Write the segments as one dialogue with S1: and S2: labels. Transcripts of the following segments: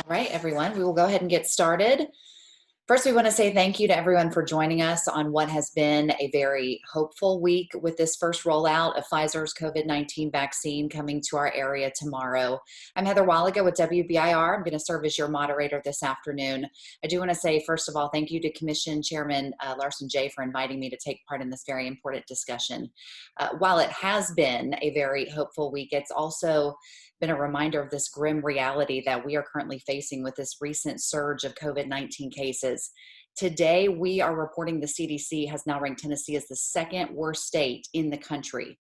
S1: All right, everyone, we will go ahead and get started. First, we want to say thank you to everyone for joining us on what has been a very hopeful week with this first rollout of Pfizer's COVID-19 vaccine coming to our area tomorrow. I'm Heather Walliga with WBIR. I'm going to serve as your moderator this afternoon. I do want to say, first of all, thank you to Commission Chairman Larsen for inviting me to take part in this very important discussion. While it has been a very hopeful week, it's also been a reminder of this grim reality that we are currently facing with this recent surge of COVID-19 cases. Today, we are reporting the CDC has now ranked Tennessee as the second worst state in the country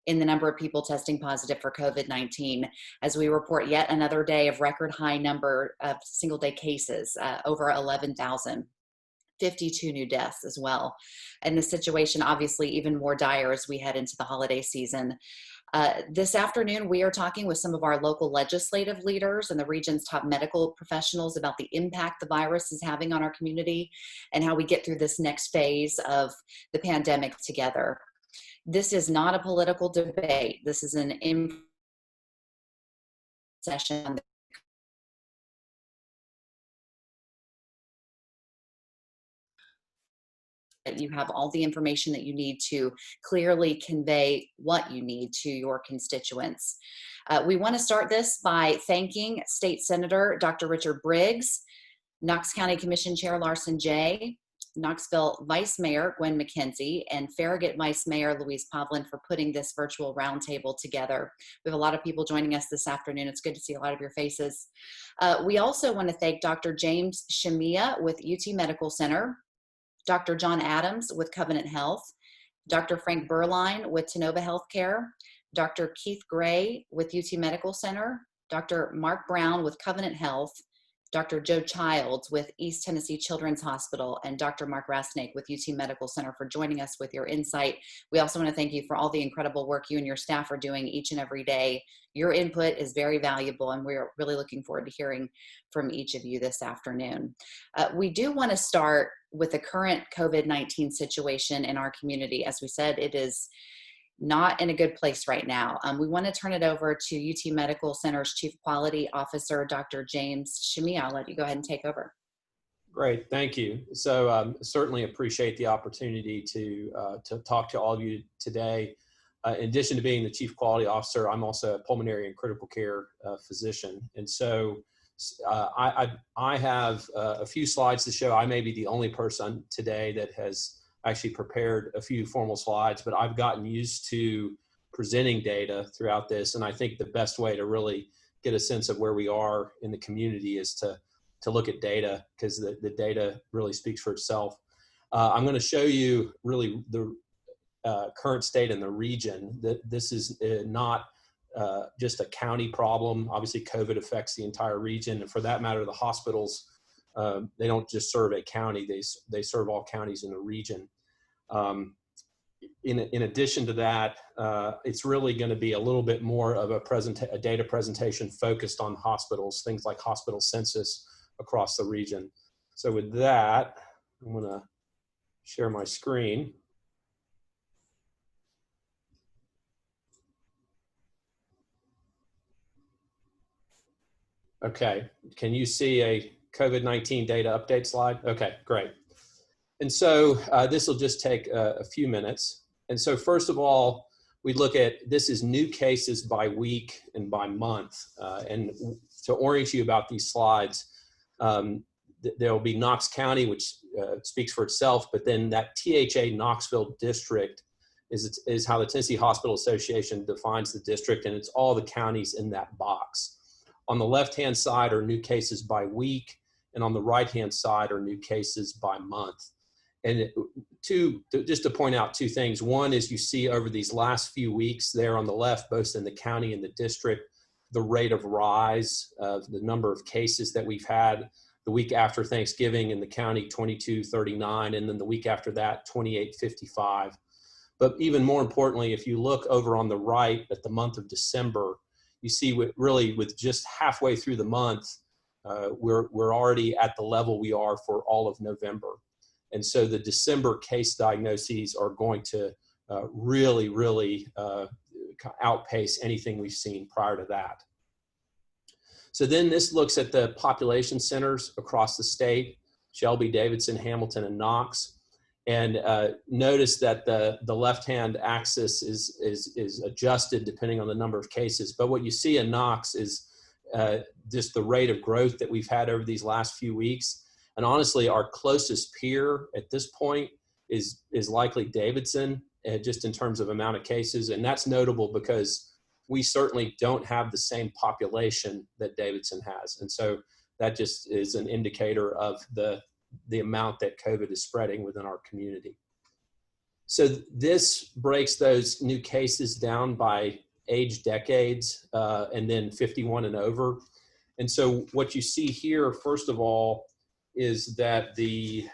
S1: in the number of people testing positive for COVID-19, as we report yet another day of record high number of single day cases, over 11,000. 52 new deaths as well. And the situation obviously even more dire as we head into the holiday season. This afternoon, we are talking with some of our local legislative leaders and the region's top medical professionals about the impact the virus is having on our community and how we get through this next phase of the pandemic together. This is not a political debate. This is an session. That you have all the information that you need to clearly convey what you need to your constituents. We want to start this by thanking State Senator Dr. Richard Briggs, Knox County Commission Chair Larsen, Knoxville Vice Mayor Gwen McKenzie, and Farragut Vice Mayor Louise Povlin for putting this virtual roundtable together. We have a lot of people joining us this afternoon. It's good to see a lot of your faces. We also want to thank Dr. James Shemia with UT Medical Center, Dr. John Adams with Covenant Health, Dr. Frank Berline with Tennova Healthcare, Dr. Keith Gray with UT Medical Center, Dr. Mark Brown with Covenant Health, Dr. Joe Childs with East Tennessee Children's Hospital, and Dr. Mark Rasnick with UT Medical Center for joining us with your insight. We also want to thank you for all the incredible work you and your staff are doing each and every day. Your input is very valuable, and we're really looking forward to hearing from each of you this afternoon. We do want to start with the current COVID-19 situation in our community. As we said, it is not in a good place right now. We want to turn it over to UT Medical Center's Chief Quality Officer, Dr. James Shemia. I'll let you go ahead and take over.
S2: Great, thank you. So certainly appreciate the opportunity to talk to all of you today. In addition to being the Chief Quality Officer, I'm also a pulmonary and critical care physician. And so I have a few slides to show. I may be the only person today that has actually prepared a few formal slides, but I've gotten used to presenting data throughout this. And I think the best way to really get a sense of where we are in the community is to look at data, because the data really speaks for itself. I'm going to show you really the current state in the region. That this is not just a county problem. Obviously, COVID affects the entire region, and for that matter, the hospitals, they don't just serve a county, they serve all counties in the region. In addition to that, it's really going to be a little bit more of a data presentation focused on hospitals, things like hospital census across the region. So with that, I'm going to share my screen. Okay, can you see a COVID-19 data update slide? Okay, great. And so this will just take a few minutes. And so first of all, we look at, this is new cases by week and by month. And to orient you about these slides, there will be Knox County, which speaks for itself, but then that THA Knoxville district is how the Tennessee Hospital Association defines the district, and it's all the counties in that box. On the left-hand side are new cases by week, and on the right-hand side are new cases by month. And just to point out two things. One is you see over these last few weeks there on the left, both in the county and the district, the rate of rise of the number of cases that we've had. The week after Thanksgiving in the county, 2239, and then the week after that, 2855. But even more importantly, if you look over on the right at the month of December, you see really with just halfway through the month, we're already at the level we are for all of November. And so the December case diagnoses are going to really outpace anything we've seen prior to that. So then this looks at the population centers across the state, Shelby, Davidson, Hamilton, and Knox. And notice that the left-hand axis is adjusted depending on the number of cases. But what you see in Knox is just the rate of growth that we've had over these last few weeks. And honestly, our closest peer at this point is likely Davidson, just in terms of amount of cases. And that's notable because we certainly don't have the same population that Davidson has. And so that just is an indicator of the amount that COVID is spreading within our community. So this breaks those new cases down by age decades, and then 51 and over. And so what you see here, first of all, is that the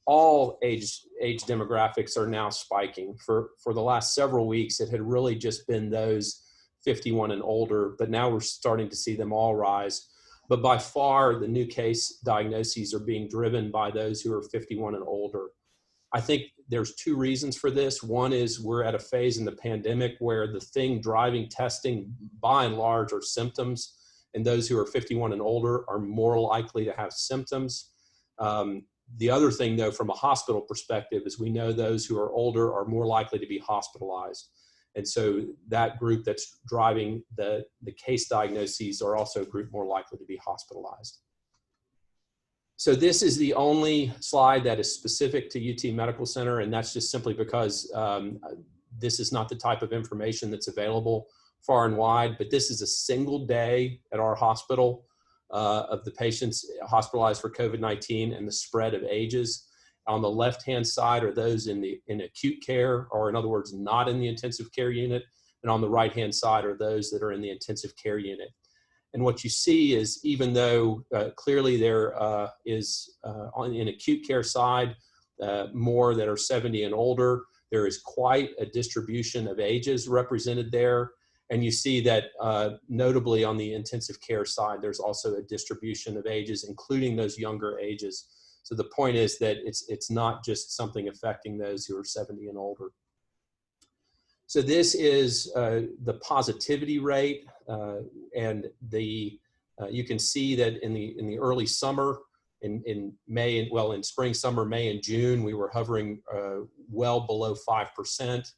S2: all age demographics are now spiking. For the last several weeks, it had really just been those 51 and older, but now we're starting to see them all rise. But by far, the new case diagnoses are being driven by those who are 51 and older. I think there's two reasons for this. One is we're at a phase in the pandemic where the thing driving testing, by and large, are symptoms, and those who are 51 and older are more likely to have symptoms. The other thing, though, from a hospital perspective, is we know those who are older are more likely to be hospitalized. And so that group that's driving the case diagnoses are also a group more likely to be hospitalized. So this is the only slide that is specific to UT Medical Center, and that's just simply because this is not the type of information that's available far and wide, but this is a single day at our hospital of the patients hospitalized for COVID-19 and the spread of ages. On the left-hand side are those in acute care, or in other words, not in the intensive care unit. And on the right-hand side are those that are in the intensive care unit. And what you see is, even though clearly there is in acute care side, more that are 70 and older, there is quite a distribution of ages represented there. And you see that notably on the intensive care side, there's also a distribution of ages, including those younger ages. So the point is that it's not just something affecting those who are 70 and older. So this is the positivity rate, and you can see that in the early summer, in spring, summer, May, and June, we were hovering well below 5%.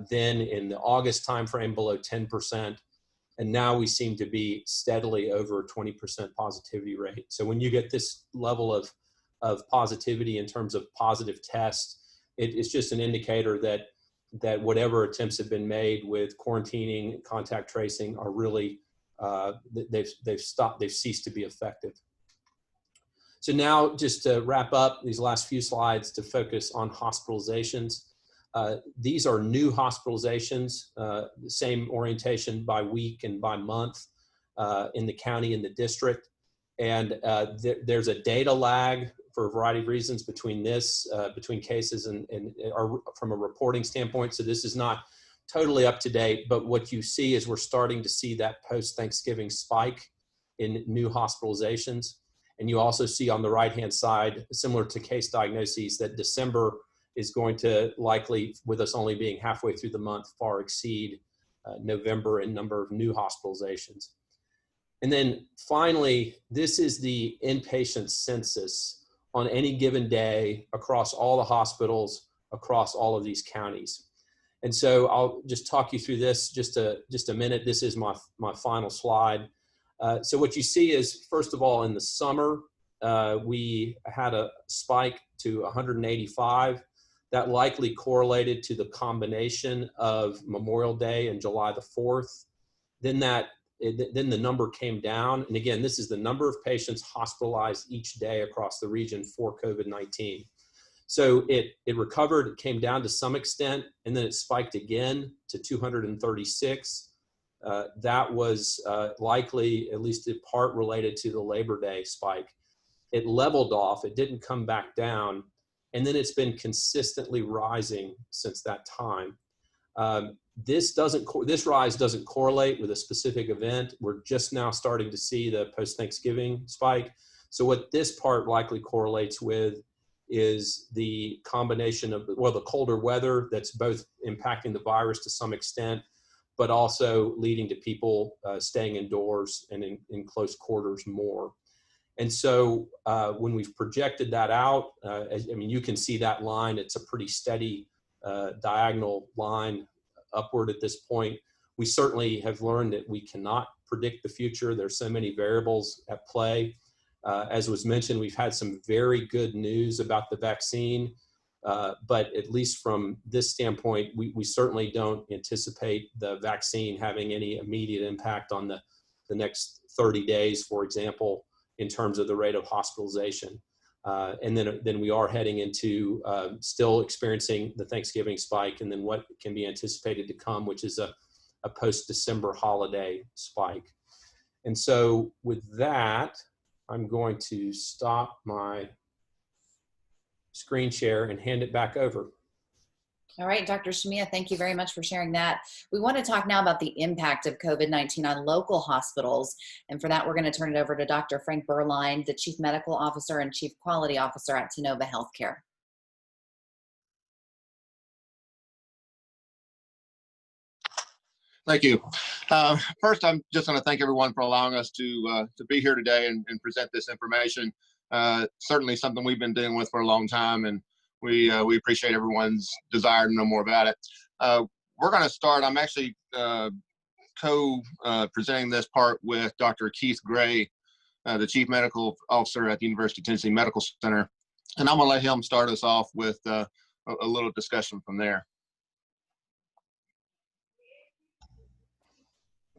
S2: Then in the August timeframe, below 10%. And now we seem to be steadily over a 20% positivity rate. So when you get this level of positivity in terms of positive tests, it's just an indicator that whatever attempts have been made with quarantining, contact tracing are really, they've ceased to be effective. So now, just to wrap up these last few slides, to focus on hospitalizations. These are new hospitalizations, the same orientation by week and by month in the county and the district. And there's a data lag for a variety of reasons between cases and from a reporting standpoint. So this is not totally up to date, but what you see is we're starting to see that post-Thanksgiving spike in new hospitalizations. And you also see on the right-hand side, similar to case diagnoses, that December is going to likely, with us only being halfway through the month, far exceed November in number of new hospitalizations. And then finally, this is the inpatient census on any given day across all the hospitals, across all of these counties. And so I'll just talk you through this just a minute. This is my final slide. So what you see is, first of all, in the summer, we had a spike to 185. That likely correlated to the combination of Memorial Day and July the 4th. Then the number came down. And again, this is the number of patients hospitalized each day across the region for COVID-19. So it recovered, it came down to some extent, and then it spiked again to 236. That was likely, at least in part, related to the Labor Day spike. It leveled off, it didn't come back down, and then it's been consistently rising since that time. This rise doesn't correlate with a specific event. We're just now starting to see the post-Thanksgiving spike. So what this part likely correlates with is the combination of, well, the colder weather that's both impacting the virus to some extent, but also leading to people staying indoors and in close quarters more. And so when we've projected that out, you can see that line. It's a pretty steady diagonal line upward at this point. We certainly have learned that we cannot predict the future. There's so many variables at play. As was mentioned, we've had some very good news about the vaccine, but at least from this standpoint, we certainly don't anticipate the vaccine having any immediate impact on the next 30 days, for example, in terms of the rate of hospitalization. And then we are heading into still experiencing the Thanksgiving spike, and then what can be anticipated to come, which is a post-December holiday spike. And so with that, I'm going to stop my screen share and hand it back over.
S1: All right, Dr. Shamiya, thank you very much for sharing that. We want to talk now about the impact of COVID-19 on local hospitals. And for that, we're going to turn it over to Dr. Frank Berline, the Chief Medical Officer and Chief Quality Officer at Tennova Healthcare.
S3: Thank you. First, I'm just going to thank everyone for allowing us to be here today and present this information. Certainly something we've been dealing with for a long time, and we appreciate everyone's desire to know more about it. We're going to start. I'm actually co-presenting this part with Dr. Keith Gray, the Chief Medical Officer at the University of Tennessee Medical Center, and I'm going to let him start us off with a little discussion from there.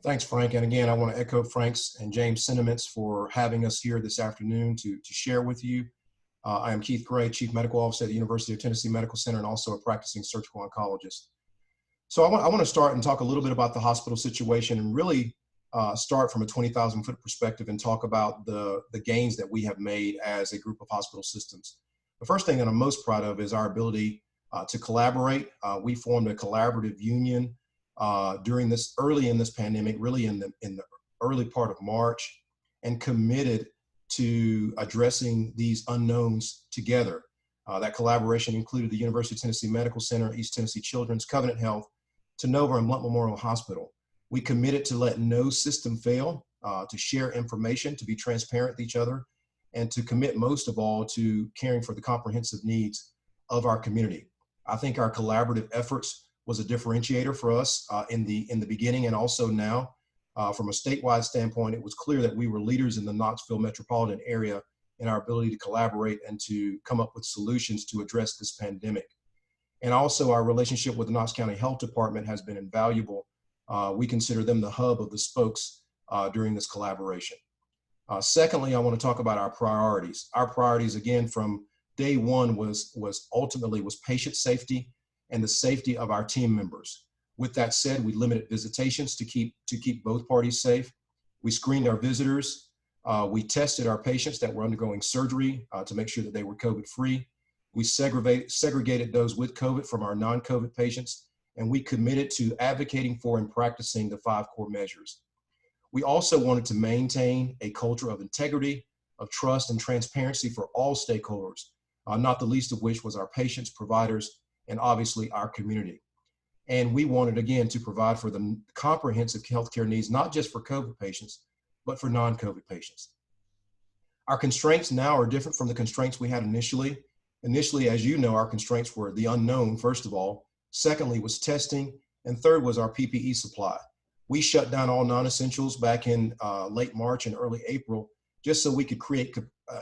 S4: Thanks, Frank. And again, I want to echo Frank's and James' sentiments for having us here this afternoon to share with you. I am Keith Gray, Chief Medical Officer at the University of Tennessee Medical Center and also a practicing surgical oncologist. So I want to start and talk a little bit about the hospital situation and really start from a 20,000-foot perspective and talk about the gains that we have made as a group of hospital systems. The first thing that I'm most proud of is our ability to collaborate. We formed a collaborative union during early in this pandemic, really in the early part of March, and committed to addressing these unknowns together. That collaboration included the University of Tennessee Medical Center, East Tennessee Children's, Covenant Health, Tennova, and Blount Memorial Hospital. We committed to let no system fail, to share information, to be transparent with each other, and to commit most of all to caring for the comprehensive needs of our community. I think our collaborative efforts was a differentiator for us in the beginning and also now. From a statewide standpoint, it was clear that we were leaders in the Knoxville metropolitan area in our ability to collaborate and to come up with solutions to address this pandemic. And also our relationship with the Knox County Health Department has been invaluable. We consider them the hub of the spokes during this collaboration. Secondly, I want to talk about our priorities. Our priorities, again, from day one was ultimately patient safety and the safety of our team members. With that said, we limited visitations to keep both parties safe. We screened our visitors. We tested our patients that were undergoing surgery to make sure that they were COVID-free. We segregated those with COVID from our non-COVID patients, and we committed to advocating for and practicing the 5 core measures. We also wanted to maintain a culture of integrity, of trust, and transparency for all stakeholders, not the least of which was our patients, providers, and obviously our community. And we wanted, again, to provide for the comprehensive healthcare needs, not just for COVID patients, but for non-COVID patients. Our constraints now are different from the constraints we had initially. Initially, as you know, our constraints were the unknown, first of all. Secondly was testing. And third was our PPE supply. We shut down all non-essentials back in late March and early April, just so we could create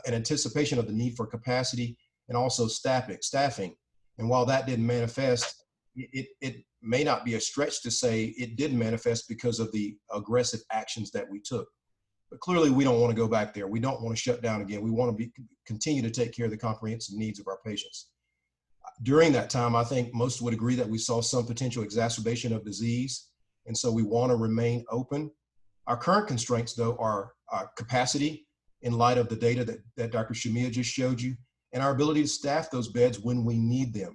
S4: an anticipation of the need for capacity and also staffing. And while that didn't manifest, it may not be a stretch to say it did manifest because of the aggressive actions that we took. But clearly, we don't want to go back there. We don't want to shut down again. We want to continue to take care of the comprehensive needs of our patients. During that time, I think most would agree that we saw some potential exacerbation of disease. And so we want to remain open. Our current constraints, though, are our capacity in light of the data that Dr. Shamiya just showed you, and our ability to staff those beds when we need them.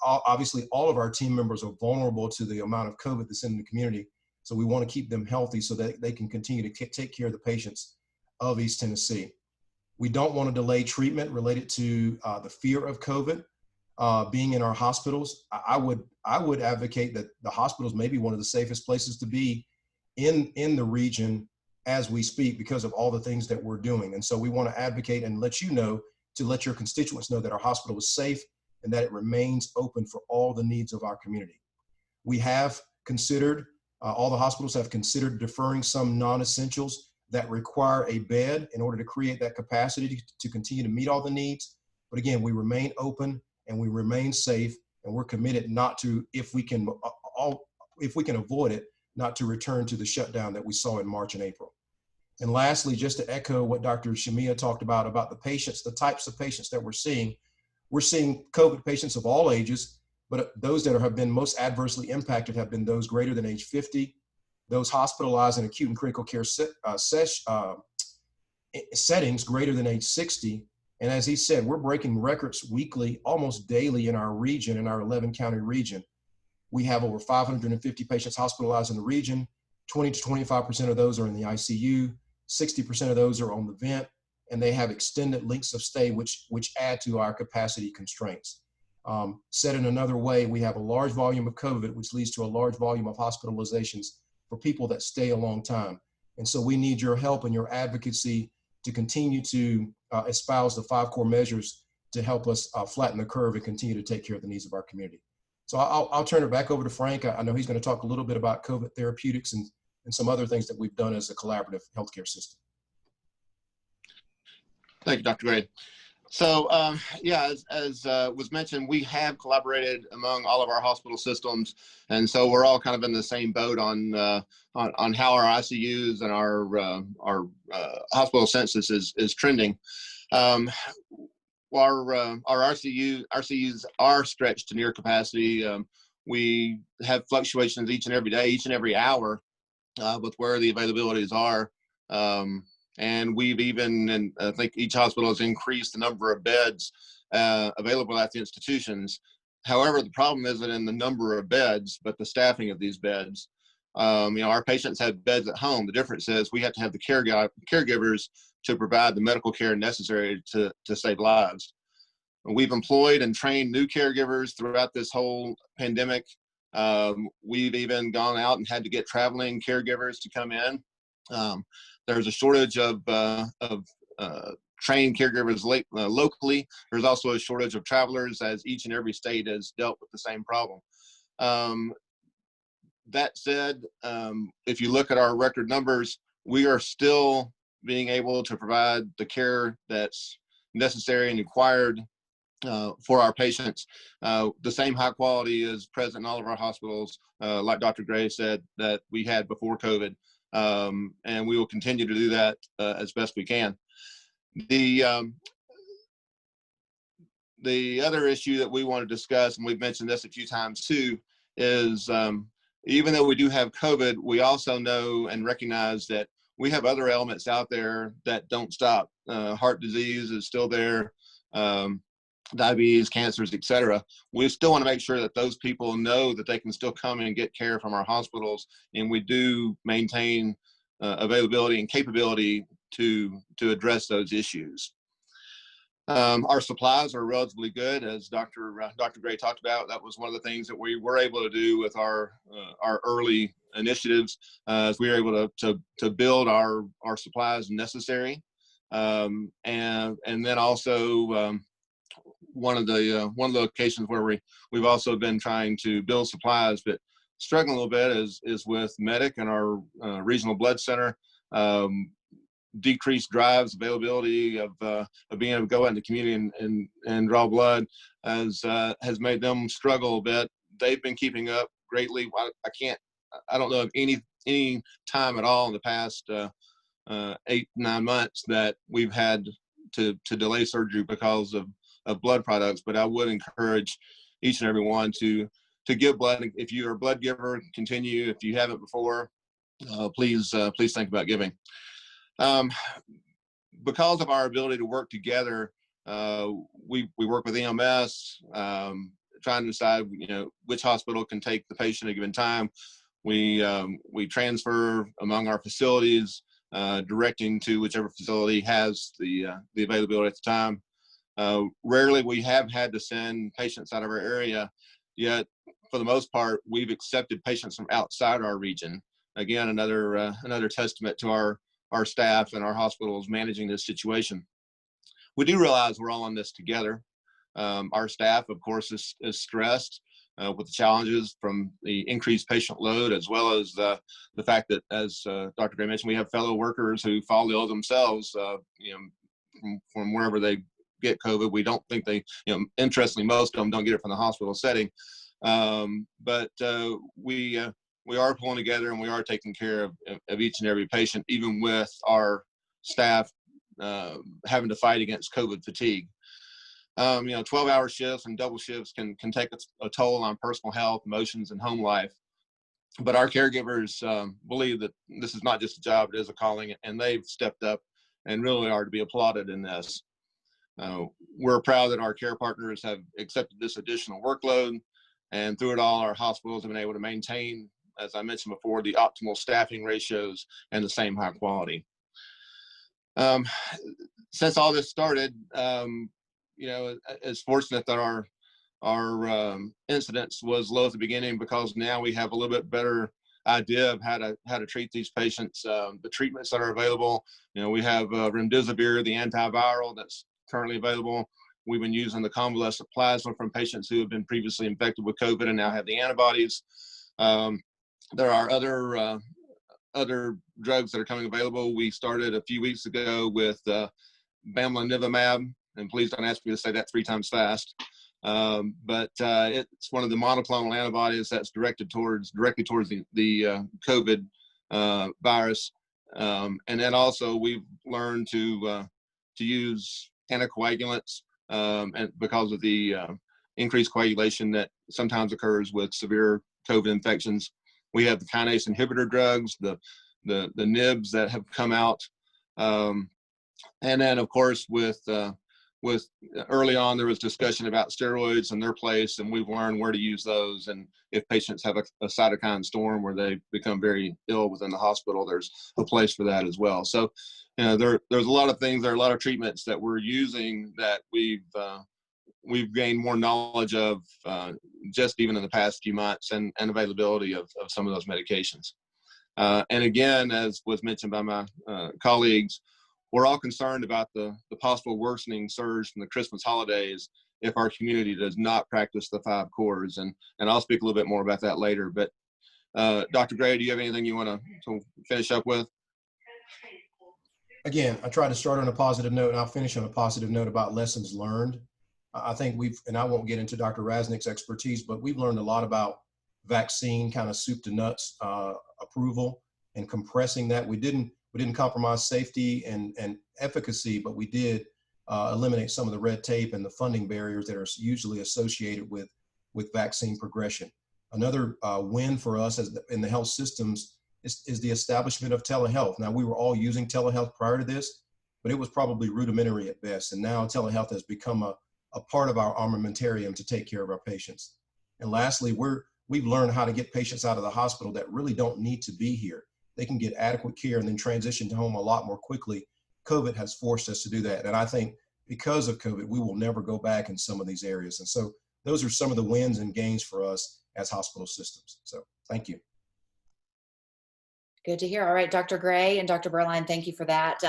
S4: Obviously, all of our team members are vulnerable to the amount of COVID that's in the community. So we want to keep them healthy so that they can continue to take care of the patients of East Tennessee. We don't want to delay treatment related to the fear of COVID. being in our hospitals. I would advocate that the hospitals may be one of the safest places to be in the region as we speak, because of all the things that we're doing. And so we want to advocate and let you know, to let your constituents know, that our hospital is safe and that it remains open for all the needs of our community. We have considered, all the hospitals have considered deferring some non-essentials that require a bed in order to create that capacity to continue to meet all the needs. But again, we remain open and we remain safe, and we're committed not to, if we can avoid it, not to return to the shutdown that we saw in March and April. And lastly, just to echo what Dr. Shamia talked about the patients, the types of patients that we're seeing COVID patients of all ages, but those that have been most adversely impacted have been those greater than age 50, those hospitalized in acute and critical care settings greater than age 60. And as he said, we're breaking records weekly, almost daily in our region, in our 11-county region. We have over 550 patients hospitalized in the region. 20 to 25% of those are in the ICU. 60% of those are on the vent, and they have extended lengths of stay, which add to our capacity constraints. Said in another way, we have a large volume of COVID, which leads to a large volume of hospitalizations for people that stay a long time. And so we need your help and your advocacy to continue to espouse the 5 core measures to help us flatten the curve and continue to take care of the needs of our community. So I'll turn it back over to Frank. I know he's going to talk a little bit about COVID therapeutics and some other things that we've done as a collaborative healthcare system.
S3: Thank you, Dr. Gray. So yeah, as was mentioned, we have collaborated among all of our hospital systems, and so we're all kind of in the same boat on how our ICUs and our hospital census is trending. Our RCUs are stretched to near capacity. We have fluctuations each and every day, each and every hour, with where the availabilities are. And we've even, and I think each hospital has increased the number of beds available at the institutions. However, the problem isn't in the number of beds, but the staffing of these beds. Our patients have beds at home. The difference is we have to have the caregivers to provide the medical care necessary to save lives. We've employed and trained new caregivers throughout this whole pandemic. We've even gone out and had to get traveling caregivers to come in. There's a shortage of trained caregivers locally. There's also a shortage of travelers, as each and every state has dealt with the same problem. That said, if you look at our record numbers, we are still being able to provide the care that's necessary and required for our patients. The same high quality is present in all of our hospitals, like Dr. Gray said, that we had before COVID. And we will continue to do that as best we can. The other issue that we want to discuss, and we've mentioned this a few times too, is even though we do have COVID, we also know and recognize that we have other elements out there that don't stop. Heart disease is still there, diabetes, cancers, etc. We still want to make sure that those people know that they can still come in and get care from our hospitals, and we do maintain availability and capability to address those issues. Our supplies are relatively good, as Dr. Gray talked about. That was one of the things that we were able to do with our early initiatives, as we were able to build our supplies necessary, and then also one of the locations where we've also been trying to build supplies, but struggling a little bit is with Medic and our regional blood center. Decreased drives, availability of being able to go out in the community and draw blood has made them struggle a bit. They've been keeping up greatly. I don't know of any time at all in the past 8-9 months that we've had to delay surgery because of blood products, but I would encourage each and every one to give blood. If you're a blood giver, continue. If you haven't before, please think about giving. Because of our ability to work together, we work with EMS, trying to decide which hospital can take the patient at a given time. We transfer among our facilities, directing to whichever facility has the availability at the time. Rarely we have had to send patients out of our area, yet for the most part, we've accepted patients from outside our region. Again, another testament to our staff and our hospitals managing this situation. We do realize we're all on this together. Our staff, of course, is stressed with the challenges from the increased patient load, as well as the fact that, as Dr. Gray mentioned, we have fellow workers who fall ill themselves, from wherever they get COVID. We don't think they, interestingly, most of them don't get it from the hospital setting. But we are pulling together, and we are taking care of each and every patient, even with our staff having to fight against COVID fatigue. 12-hour shifts and double shifts can take a toll on personal health, emotions, and home life. But our caregivers believe that this is not just a job, it is a calling, and they've stepped up and really are to be applauded in this. We're proud that our care partners have accepted this additional workload, and through it all, our hospitals have been able to maintain, as I mentioned before, the optimal staffing ratios and the same high quality. Since all this started, it's fortunate that our incidence was low at the beginning, because now we have a little bit better idea of how to treat these patients. The treatments that are available, we have remdesivir, the antiviral that's currently available. We've been using the convalescent plasma from patients who have been previously infected with COVID and now have the antibodies. There are other drugs that are coming available. We started a few weeks ago with bamlanivimab, and please don't ask me to say that 3 times fast. But it's one of the monoclonal antibodies that's directly towards the COVID virus. And then also we've learned to use anticoagulants, and because of the increased coagulation that sometimes occurs with severe COVID infections. We have the kinase inhibitor drugs, the NIBs that have come out. And then, of course, with early on, there was discussion about steroids and their place, and we've learned where to use those. And if patients have a cytokine storm where they become very ill within the hospital, there's a place for that as well. So, there's a lot of things, there are a lot of treatments that we're using that we've gained more knowledge of just even in the past few months, and availability of some of those medications. And again, as was mentioned by my colleagues, we're all concerned about the possible worsening surge from the Christmas holidays if our community does not practice the 5 cores. And I'll speak a little bit more about that later. But Dr. Gray, do you have anything you want to finish up with?
S4: Again, I try to start on a positive note, and I'll finish on a positive note about lessons learned. I think and I won't get into Dr. Raznick's expertise, but we've learned a lot about vaccine kind of soup to nuts approval and compressing that. We didn't compromise safety and efficacy, but we did eliminate some of the red tape and the funding barriers that are usually associated with vaccine progression. Another win for us in the health systems is the establishment of telehealth. Now, we were all using telehealth prior to this, but it was probably rudimentary at best. And now telehealth has become a part of our armamentarium to take care of our patients. And lastly, we've learned how to get patients out of the hospital that really don't need to be here. They can get adequate care and then transition to home a lot more quickly. COVID has forced us to do that. And I think because of COVID, we will never go back in some of these areas. And so those are some of the wins and gains for us as hospital systems. So thank you.
S1: Good to hear. All right, Dr. Gray and Dr. Berline, thank you for that.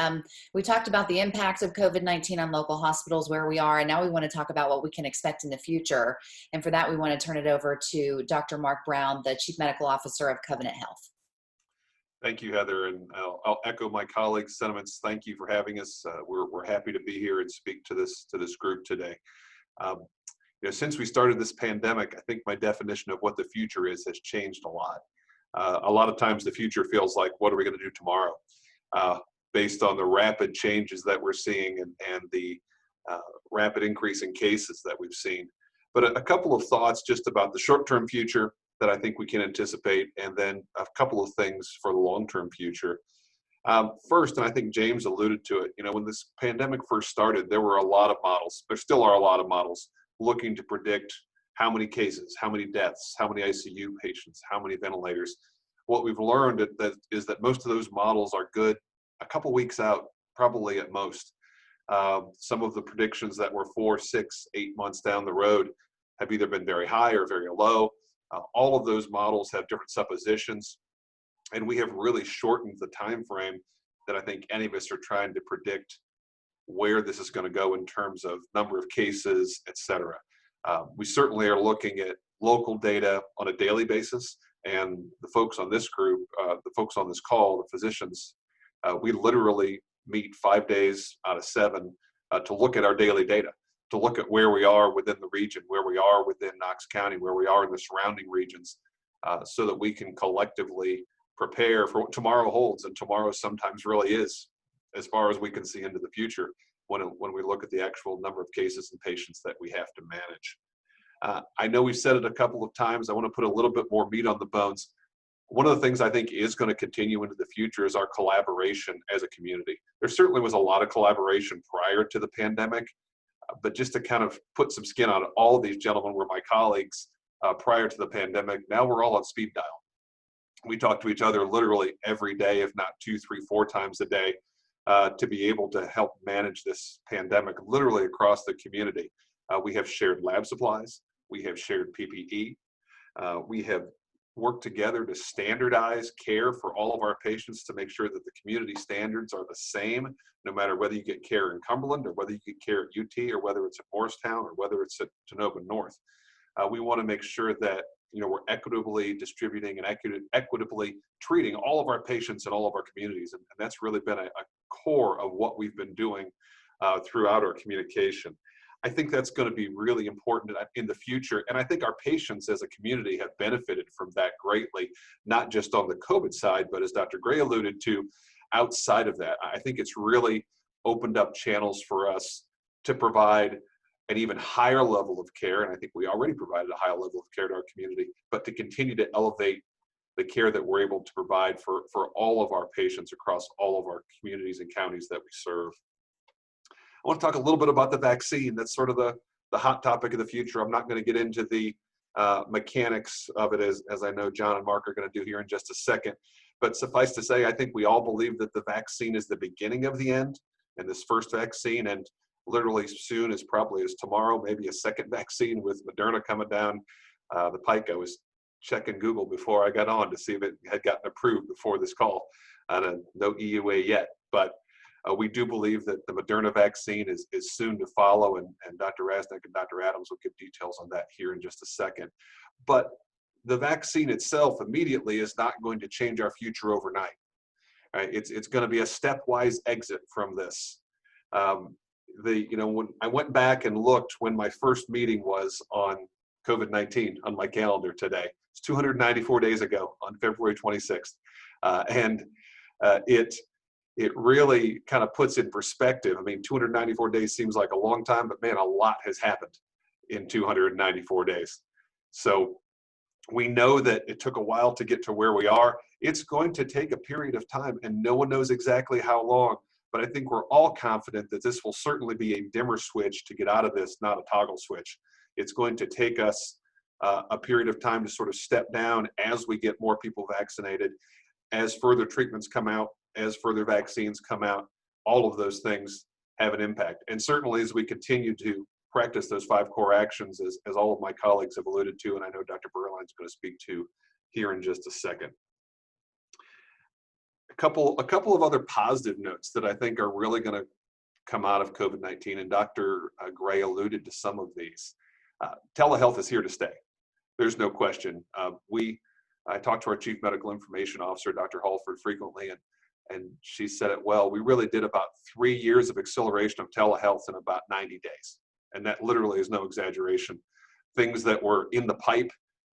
S1: We talked about the impacts of COVID-19 on local hospitals, where we are, and now we want to talk about what we can expect in the future. And for that, we want to turn it over to Dr. Mark Brown, the Chief Medical Officer of Covenant Health.
S5: Thank you, Heather, and I'll echo my colleagues' sentiments. Thank you for having us. We're happy to be here and speak to this group today. Since we started this pandemic, I think my definition of what the future is has changed a lot. A lot of times the future feels like, what are we going to do tomorrow? Based on the rapid changes that we're seeing and the rapid increase in cases that we've seen. But a couple of thoughts just about the short-term future that I think we can anticipate, and then a couple of things for the long-term future. First, and I think James alluded to it, when this pandemic first started, there were a lot of models. There still are a lot of models looking to predict how many cases, how many deaths, how many ICU patients, how many ventilators. What we've learned is that most of those models are good a couple weeks out, probably at most. Some of the predictions that were 4, 6, 8 months down the road have either been very high or very low. All of those models have different suppositions, and we have really shortened the time frame that I think any of us are trying to predict where this is going to go in terms of number of cases, et cetera. We certainly are looking at local data on a daily basis, and the folks on this group, the folks on this call, the physicians, we literally meet 5 days out of 7 to look at our daily data, to look at where we are within the region, where we are within Knox County, where we are in the surrounding regions, so that we can collectively prepare for what tomorrow holds. And tomorrow sometimes really is, as far as we can see into the future, when we look at the actual number of cases and patients that we have to manage. I know we've said it a couple of times. I want to put a little bit more meat on the bones. One of the things I think is going to continue into the future is our collaboration as a community. There certainly was a lot of collaboration prior to the pandemic, but just to kind of put some skin on it, all of these gentlemen were my colleagues prior to the pandemic. Now we're all on speed dial. We talk to each other literally every day, if not 2, 3, 4 times a day, to be able to help manage this pandemic literally across the community. We have shared lab supplies. We have shared PPE. We have worked together to standardize care for all of our patients to make sure that the community standards are the same, no matter whether you get care in Cumberland or whether you get care at UT or whether it's at Morristown or whether it's at Tennova North. We want to make sure that we're equitably distributing and equitably treating all of our patients in all of our communities, and that's really been a core of what we've been doing throughout our communication. I think that's going to be really important in the future, and I think our patients as a community have benefited from that greatly, not just on the COVID side, but as Dr. Gray alluded to, outside of that. I think it's really opened up channels for us to provide an even higher level of care, and I think we already provided a high level of care to our community, but to continue to elevate the care that we're able to provide for all of our patients across all of our communities and counties that we serve. I want to talk a little bit about the vaccine. That's sort of the hot topic of the future. I'm not going to get into the mechanics of it as I know John and Mark are going to do here in just a second, but suffice to say, I think we all believe that the vaccine is the beginning of the end, and this first vaccine, and literally soon as probably as tomorrow, maybe a second vaccine with Moderna coming down the pike. I was checking Google before I got on to see if it had gotten approved before this call. No EUA yet, but we do believe that the Moderna vaccine is soon to follow, and Dr. Rasnick and Dr. Adams will give details on that here in just a second. But the vaccine itself immediately is not going to change our future overnight. Right? It's going to be a stepwise exit from this. When I went back and looked when my first meeting was on COVID-19 on my calendar today, it's 294 days ago on February 26th. It really kind of puts in perspective. I mean, 294 days seems like a long time, but man, a lot has happened in 294 days. So we know that it took a while to get to where we are. It's going to take a period of time, and no one knows exactly how long, but I think we're all confident that this will certainly be a dimmer switch to get out of this, not a toggle switch. It's going to take us a period of time to sort of step down as we get more people vaccinated, as further treatments come out, as further vaccines come out. All of those things have an impact. And certainly as we continue to practice those 5 core actions, as all of my colleagues have alluded to, and I know Dr. Berline's going to speak to here in just a second. A couple of other positive notes that I think are really going to come out of COVID-19, and Dr. Gray alluded to some of these. Telehealth is here to stay. There's no question. I talk to our Chief Medical Information Officer, Dr. Halford, frequently, and she said it well. We really did about 3 years of acceleration of telehealth in about 90 days. And that literally is no exaggeration. Things that were in the pipe,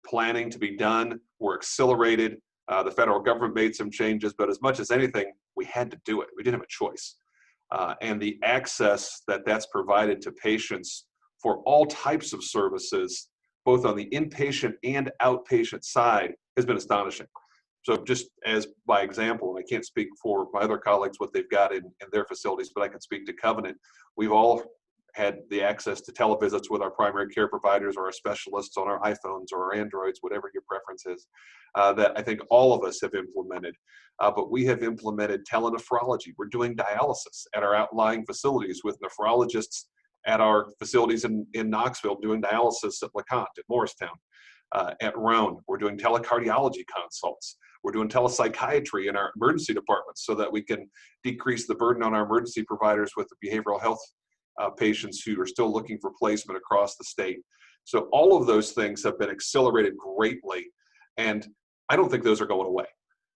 S5: planning to be done, were accelerated. The federal government made some changes, but as much as anything, we had to do it. We didn't have a choice. And the access that's provided to patients for all types of services, both on the inpatient and outpatient side, has been astonishing. So just as by example, and I can't speak for my other colleagues what they've got in their facilities, but I can speak to Covenant. We've all had the access to televisits with our primary care providers or our specialists on our iPhones or our Androids, whatever your preference is, that I think all of us have implemented. But we have implemented telenephrology. We're doing dialysis at our outlying facilities with nephrologists at our facilities in Knoxville doing dialysis at LeConte, at Morristown, at Roan. We're doing telecardiology consults. We're doing telepsychiatry in our emergency departments so that we can decrease the burden on our emergency providers with the behavioral health patients who are still looking for placement across the state. So all of those things have been accelerated greatly, and I don't think those are going away.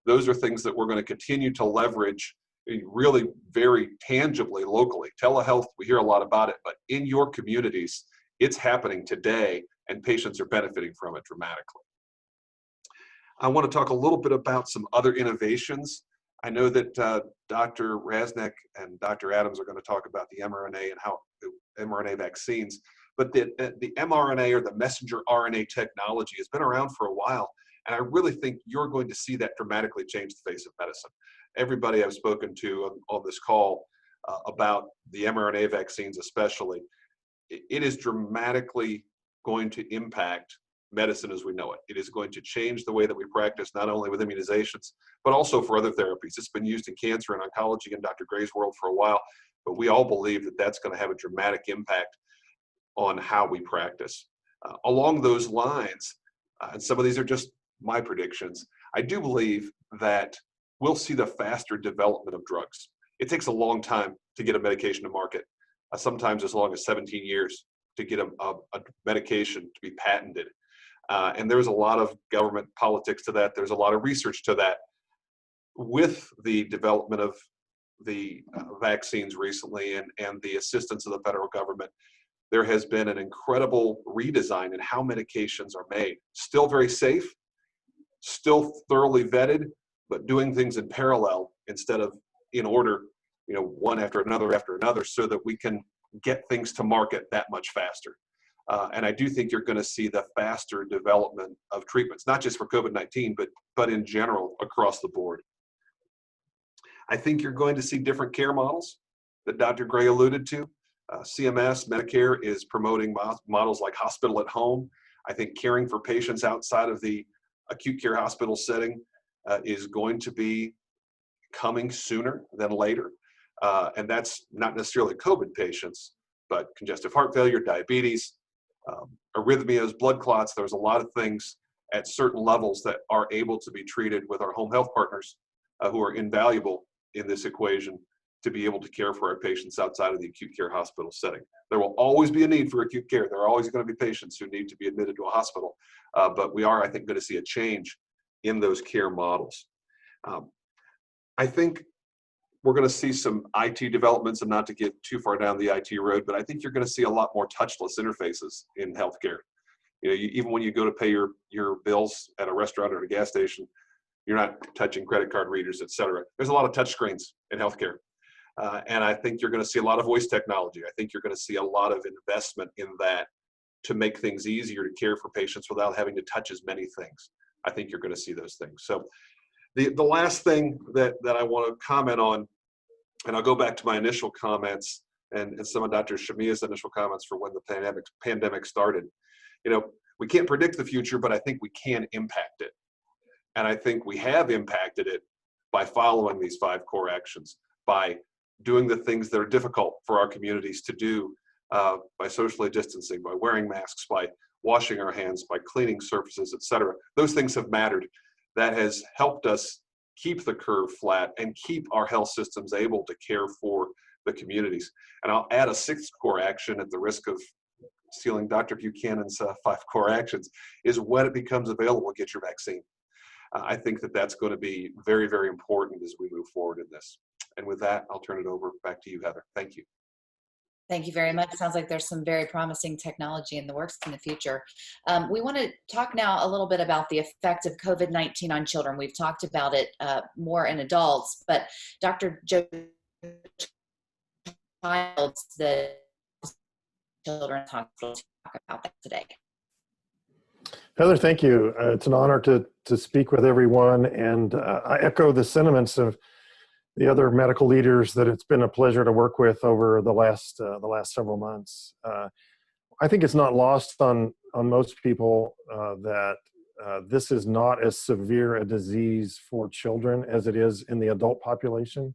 S5: Those are things that we're going to continue to leverage really very tangibly locally. Telehealth, we hear a lot about it, but in your communities, it's happening today, and patients are benefiting from it dramatically. I want to talk a little bit about some other innovations. I know that Dr. Rasnick and Dr. Adams are going to talk about the mRNA and how mRNA vaccines, but the mRNA or the messenger RNA technology has been around for a while, and I really think you're going to see that dramatically change the face of medicine. Everybody I've spoken to on this call about the mRNA vaccines especially, it is dramatically going to impact medicine as we know it. It is going to change the way that we practice, not only with immunizations, but also for other therapies. It's been used in cancer and oncology in Dr. Gray's world for a while, but we all believe that that's going to have a dramatic impact on how we practice. Along those lines, and some of these are just my predictions, I do believe that we'll see the faster development of drugs. It takes a long time to get a medication to market, sometimes as long as 17 years to get a medication to be patented. And there's a lot of government politics to that. There's a lot of research to that. With the development of the vaccines recently and the assistance of the federal government, there has been an incredible redesign in how medications are made. Still very safe, still thoroughly vetted, but doing things in parallel instead of in order, one after another, so that we can get things to market that much faster. And I do think you're going to see the faster development of treatments, not just for COVID-19, but in general across the board. I think you're going to see different care models that Dr. Gray alluded to. CMS, Medicare is promoting models like hospital at home. I think caring for patients outside of the acute care hospital setting is going to be coming sooner than later. And that's not necessarily COVID patients, but congestive heart failure, diabetes, arrhythmias, blood clots. There's a lot of things at certain levels that are able to be treated with our home health partners who are invaluable in this equation to be able to care for our patients outside of the acute care hospital setting. There will always be a need for acute care. There are always going to be patients who need to be admitted to a hospital, but we are, I think, going to see a change in those care models. I think we're going to see some IT developments, and not to get too far down the IT road, but I think you're going to see a lot more touchless interfaces in healthcare. Even when you go to pay your bills at a restaurant or at a gas station, you're not touching credit card readers, et cetera. There's a lot of touch screens in healthcare. And I think you're going to see a lot of voice technology. I think you're going to see a lot of investment in that to make things easier to care for patients without having to touch as many things. I think you're going to see those things. So the last thing that I want to comment on, and I'll go back to my initial comments and some of Dr. Shamia's initial comments for when the pandemic started. We can't predict the future, but I think we can impact it. And I think we have impacted it by following these 5 core actions, by doing the things that are difficult for our communities to do, by socially distancing, by wearing masks, by washing our hands, by cleaning surfaces, et cetera. Those things have mattered. That has helped us keep the curve flat and keep our health systems able to care for the communities. And I'll add a 6th core action at the risk of stealing Dr. Buchanan's 5 core actions, is when it becomes available, get your vaccine. I think that that's going to be very, very important as we move forward in this. And with that, I'll turn it over back to you, Heather. Thank you.
S1: Thank you very much. Sounds like there's some very promising technology in the works in the future. We want to talk now a little bit about the effect of COVID-19 on children. We've talked about it more in adults, but Dr. Joe Childs, the Children's Hospital, talk about that today.
S6: Heather, thank you. It's an honor to speak with everyone, and I echo the sentiments of the other medical leaders that it's been a pleasure to work with over the last several months. I think it's not lost on most people that this is not as severe a disease for children as it is in the adult population,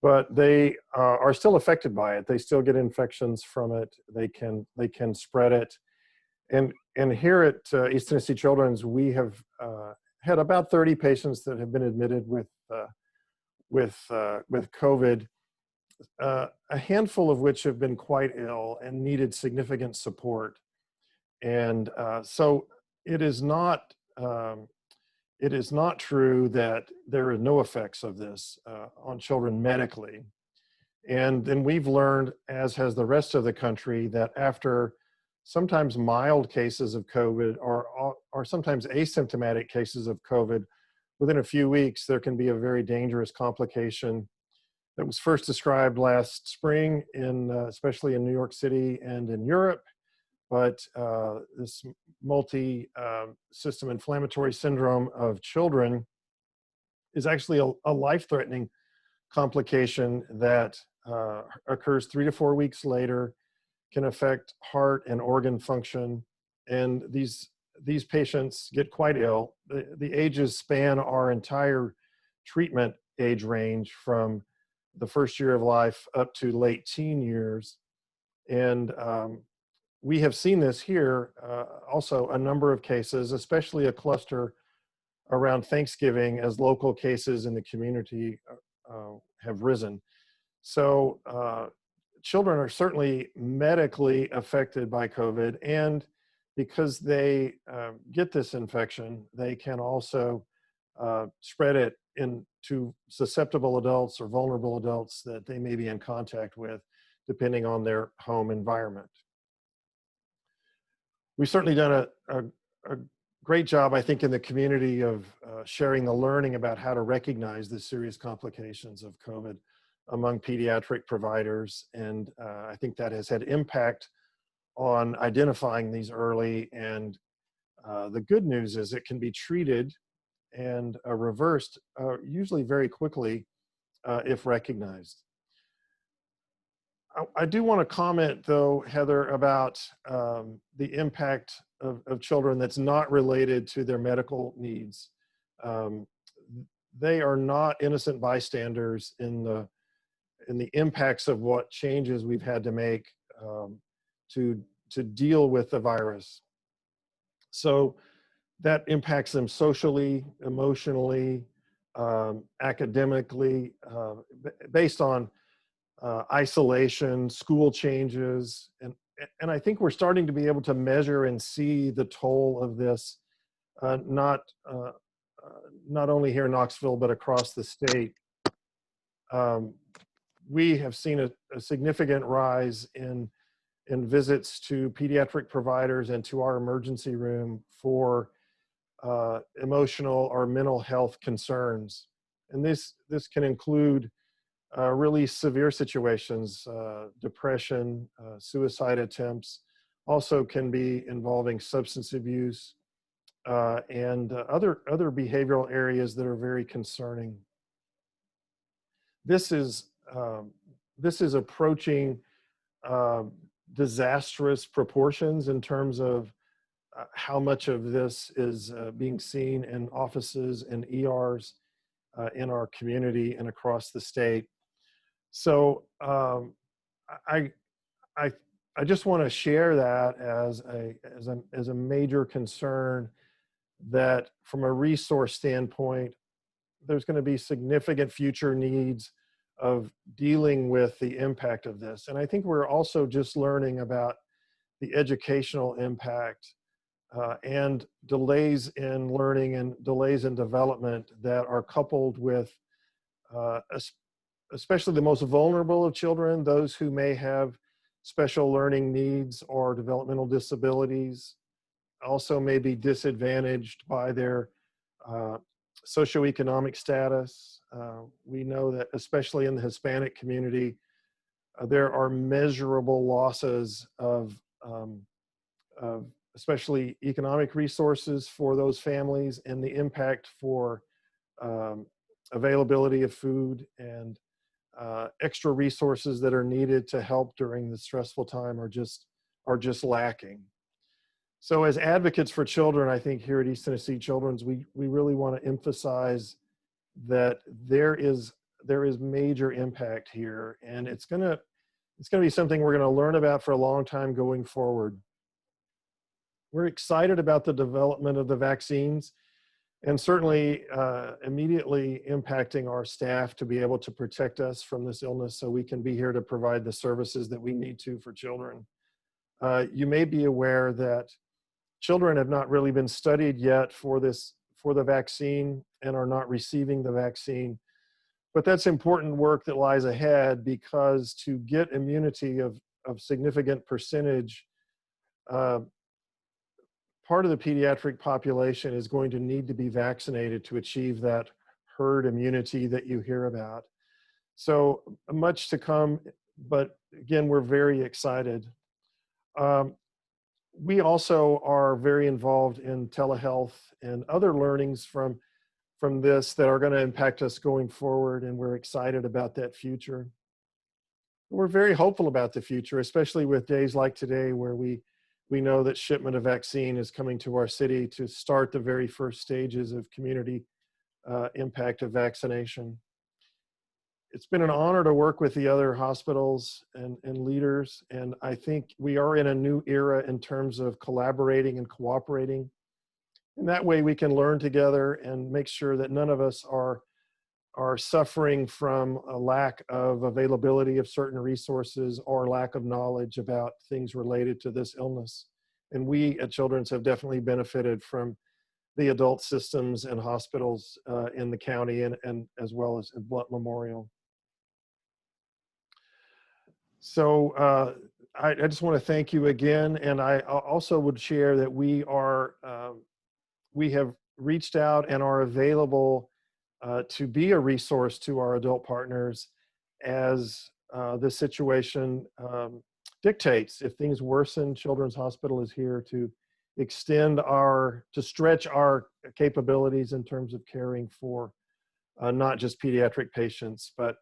S6: but they are still affected by it. They still get infections from it. They can spread it. And here at East Tennessee Children's, we have had about 30 patients that have been admitted with COVID, a handful of which have been quite ill and needed significant support. And so it is not true that there are no effects of this on children medically. And then we've learned, as has the rest of the country, that after sometimes mild cases of COVID or sometimes asymptomatic cases of COVID, within a few weeks, there can be a very dangerous complication that was first described last spring, especially in New York City and in Europe. But this multi-system inflammatory syndrome of children is actually a life-threatening complication that occurs 3 to 4 weeks later, can affect heart and organ function, and these patients get quite ill. The ages span our entire treatment age range from the first year of life up to late teen years. And we have seen this here, also a number of cases, especially a cluster around Thanksgiving as local cases in the community have risen. So children are certainly medically affected by COVID, and because they get this infection, they can also spread it into susceptible adults or vulnerable adults that they may be in contact with, depending on their home environment. We've certainly done a great job, I think, in the community of sharing the learning about how to recognize the serious complications of COVID among pediatric providers. And I think that has had impact on identifying these early. And the good news is it can be treated and reversed usually very quickly if recognized. I do want to comment, though, Heather, about the impact of children that's not related to their medical needs. They are not innocent bystanders in the impacts of what changes we've had to make to deal with the virus. So that impacts them socially, emotionally, academically, based on isolation, school changes, and I think we're starting to be able to measure and see the toll of this, not only here in Knoxville, but across the state. We have seen a significant rise in visits to pediatric providers and to our emergency room for emotional or mental health concerns. And this can include really severe situations, depression, suicide attempts, also can be involving substance abuse and other behavioral areas that are very concerning. This is approaching disastrous proportions in terms of how much of this is being seen in offices and ERs in our community and across the state. So I just want to share that as a major concern, that from a resource standpoint, there's going to be significant future needs of dealing with the impact of this. And I think we're also just learning about the educational impact and delays in learning and delays in development that are coupled with especially the most vulnerable of children, those who may have special learning needs or developmental disabilities, also may be disadvantaged by their socioeconomic status. We know that especially in the Hispanic community, there are measurable losses of especially economic resources for those families, and the impact for availability of food and extra resources that are needed to help during the stressful time are just lacking. So as advocates for children, I think here at East Tennessee Children's, we really want to emphasize that there is major impact here, and it's gonna be something we're gonna learn about for a long time going forward. We're excited about the development of the vaccines, and certainly immediately impacting our staff to be able to protect us from this illness so we can be here to provide the services that we need to for children. You may be aware that children have not really been studied yet for the vaccine and are not receiving the vaccine. But that's important work that lies ahead, because to get immunity of significant percentage, part of the pediatric population is going to need to be vaccinated to achieve that herd immunity that you hear about. So much to come, but again, we're very excited. We also are very involved in telehealth and other learnings from this that are going to impact us going forward, and we're excited about that future. We're very hopeful about the future, especially with days like today where we know that shipment of vaccine is coming to our city to start the very first stages of community impact of vaccination. It's been an honor to work with the other hospitals and leaders, and I think we are in a new era in terms of collaborating and cooperating. And that way we can learn together and make sure that none of us are suffering from a lack of availability of certain resources or lack of knowledge about things related to this illness. And we at Children's have definitely benefited from the adult systems and hospitals in the county and as well as in Blunt Memorial. So I just want to thank you again. And I also would share that we have reached out and are available to be a resource to our adult partners as the situation dictates. If things worsen, Children's Hospital is here to stretch our capabilities in terms of caring for not just pediatric patients, but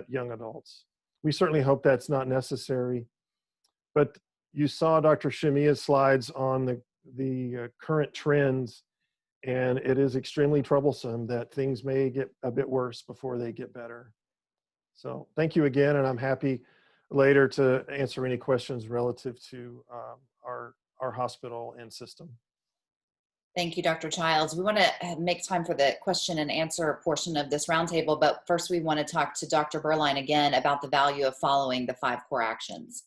S6: young adults. We certainly hope that's not necessary, but you saw Dr. Shamia's slides on the current trends, and it is extremely troublesome that things may get a bit worse before they get better. So thank you again, and I'm happy later to answer any questions relative to our hospital and system.
S1: Thank you, Dr. Childs. We want to make time for the question and answer portion of this roundtable, but first we want to talk to Dr. Berline again about the value of following the 5 core actions.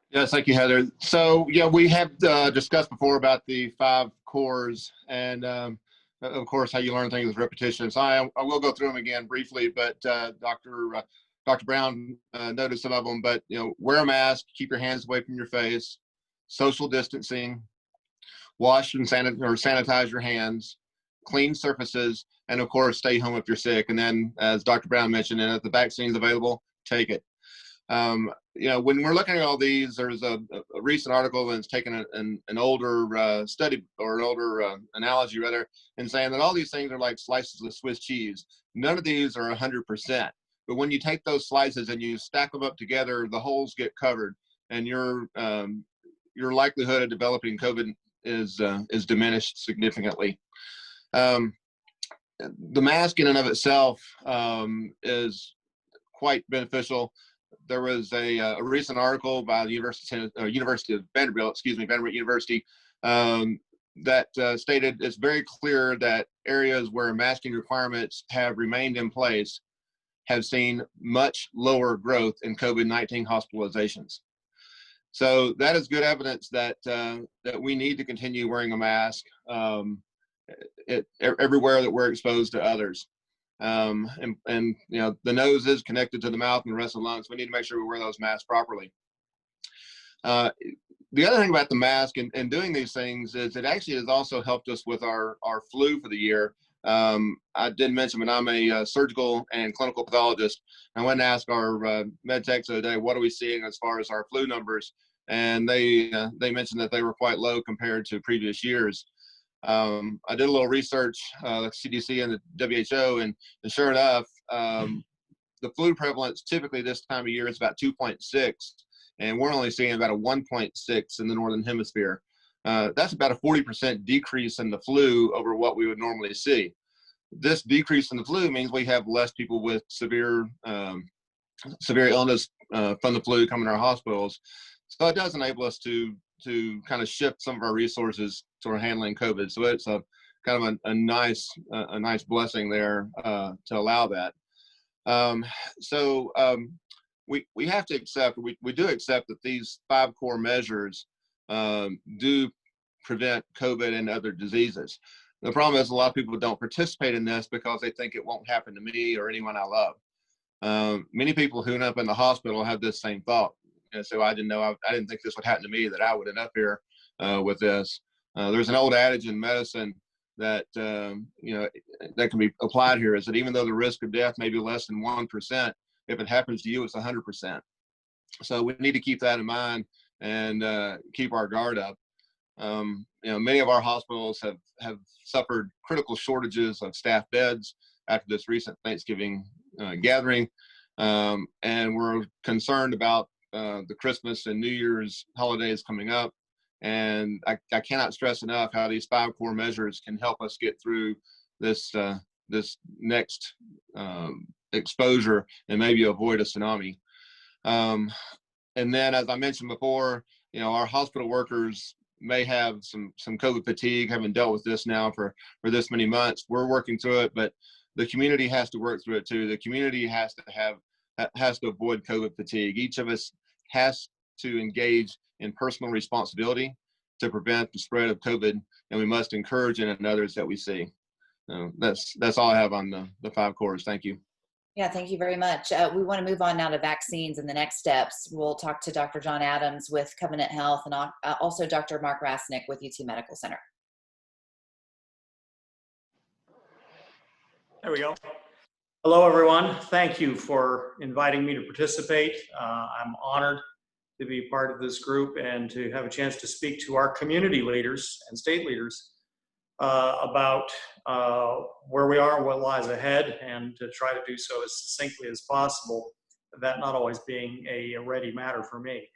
S3: Yes, thank you, Heather. So yeah, we have discussed before about the 5 cores, and of course how you learn things with repetition. So I will go through them again briefly, but Dr. Brown noted some of them. But wear a mask, keep your hands away from your face, social distancing, wash and sanitize your hands, clean surfaces, and of course stay home if you're sick. And then, as Dr. Brown mentioned, and if the vaccine's available, take it. When we're looking at all these, there's a recent article that's taken an older study, or an older analogy rather, and saying that all these things are like slices of Swiss cheese. None of these are 100%, but when you take those slices and you stack them up together, the holes get covered, and your likelihood of developing COVID is diminished significantly. The mask in and of itself is quite beneficial. There was a recent article by the University of Vanderbilt, Vanderbilt University, that stated it's very clear that areas where masking requirements have remained in place have seen much lower growth in COVID-19 hospitalizations. So that is good evidence that we need to continue wearing a mask everywhere that we're exposed to others. And the nose is connected to the mouth and the rest of the lungs. We need to make sure we wear those masks properly. The other thing about the mask and doing these things is it actually has also helped us with our flu for the year. I did mention, but I'm a surgical and clinical pathologist. I went and asked our med techs the other day, what are we seeing as far as our flu numbers? And they mentioned that they were quite low compared to previous years. I did a little research, like CDC and the WHO, and sure enough, the flu prevalence typically this time of year is about 2.6, and we're only seeing about a 1.6 in the Northern Hemisphere. That's about a 40% decrease in the flu over what we would normally see. This decrease in the flu means we have less people with severe illness from the flu coming to our hospitals. So it does enable us to kind of shift some of our resources toward handling COVID. So it's a kind of a nice blessing there to allow that. We have to accept, we do accept that these 5 core measures do prevent COVID and other diseases. The problem is a lot of people don't participate in this because they think it won't happen to me or anyone I love. Many people who end up in the hospital have this same thought. And so I didn't think this would happen to me, that I would end up here with this. There's an old adage in medicine that that can be applied here, is that even though the risk of death may be less than 1%, if it happens to you, it's 100%. So we need to keep that in mind and keep our guard up. Many of our hospitals have suffered critical shortages of staff beds after this recent Thanksgiving gathering, and we're concerned about the Christmas and New Year's holidays coming up. And I cannot stress enough how these 5 core measures can help us get through this next exposure and maybe avoid a tsunami. And then, as I mentioned before, our hospital workers may have some COVID fatigue, having dealt with this now for this many months. We're working through it, but the community has to work through it too. The community has to avoid COVID fatigue. Each of us has to engage in personal responsibility to prevent the spread of COVID, and we must encourage it in others that we see. That's all I have on the 5 cores. Thank you.
S1: Yeah, thank you very much. We want to move on now to vaccines and the next steps. We'll talk to Dr. John Adams with Covenant Health and also Dr. Mark Rasnick with UT Medical Center.
S7: There we go. Hello, everyone. Thank you for inviting me to participate. I'm honored to be part of this group and to have a chance to speak to our community leaders and state leaders about where we are and what lies ahead, and to try to do so as succinctly as possible, that not always being a ready matter for me.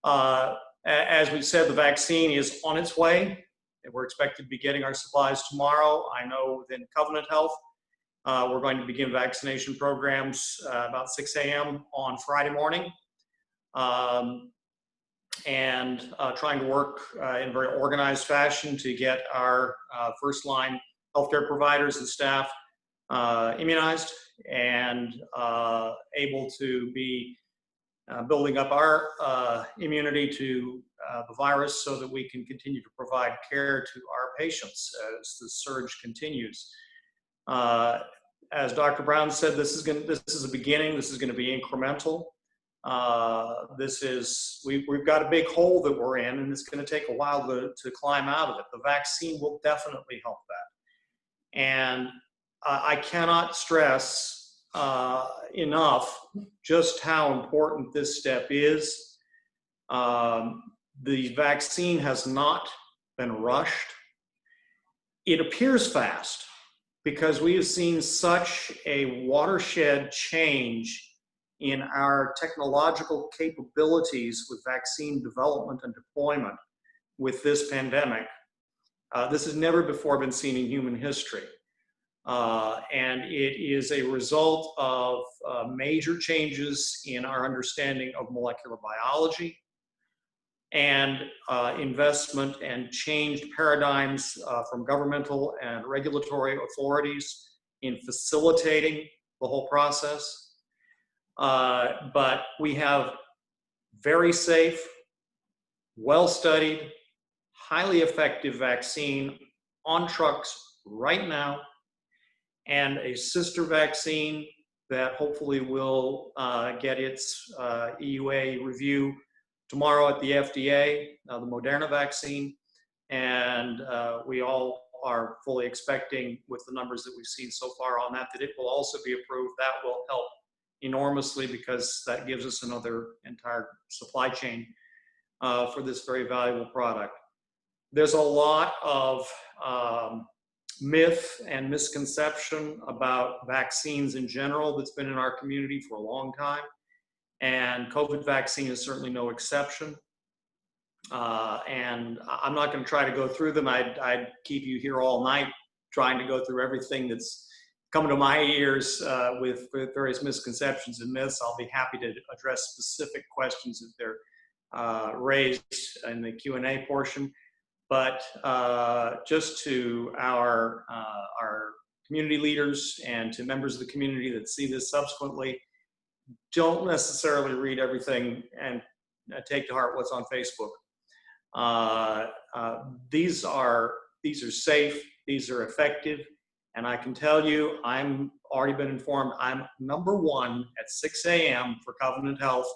S7: As we said, the vaccine is on its way, and we're expected to be getting our supplies tomorrow. I know within Covenant Health, we're going to begin vaccination programs about 6 a.m. on Friday morning. And trying to work in a very organized fashion to get our first line healthcare providers and staff immunized and able to be building up our immunity to the virus so that we can continue to provide care to our patients as the surge continues. As Dr. Brown said, this is a beginning. This is going to be incremental. We've got a big hole that we're in, and it's going to take a while to climb out of it. The vaccine will definitely help that. And I cannot stress enough just how important this step is. The vaccine has not been rushed. It appears fast because we have seen such a watershed change in our technological capabilities with vaccine development and deployment with this pandemic. This has never before been seen in human history. And it is a result of major changes in our understanding of molecular biology and investment and changed paradigms from governmental and regulatory authorities in facilitating the whole process. But we have very safe, well-studied, highly effective vaccine on trucks right now, and a sister vaccine that hopefully will get its EUA review tomorrow at the FDA, the Moderna vaccine. And we all are fully expecting, with the numbers that we've seen so far on that it will also be approved. That will help enormously because that gives us another entire supply chain for this very valuable product. there's a lot of myth and misconception about vaccines in general that's been in our community for a long time. And COVID vaccine is certainly no exception. And I'm not going to try to go through them. I'd keep you here all night trying to go through everything that's coming to my ears with various misconceptions and myths. I'll be happy to address specific questions if they're raised in the Q&A portion. But just to our community leaders and to members of the community that see this subsequently, don't necessarily read everything and take to heart what's on Facebook. These are safe, these are effective, and I can tell you, I'm already been informed, I'm #1 at 6 a.m. for Covenant Health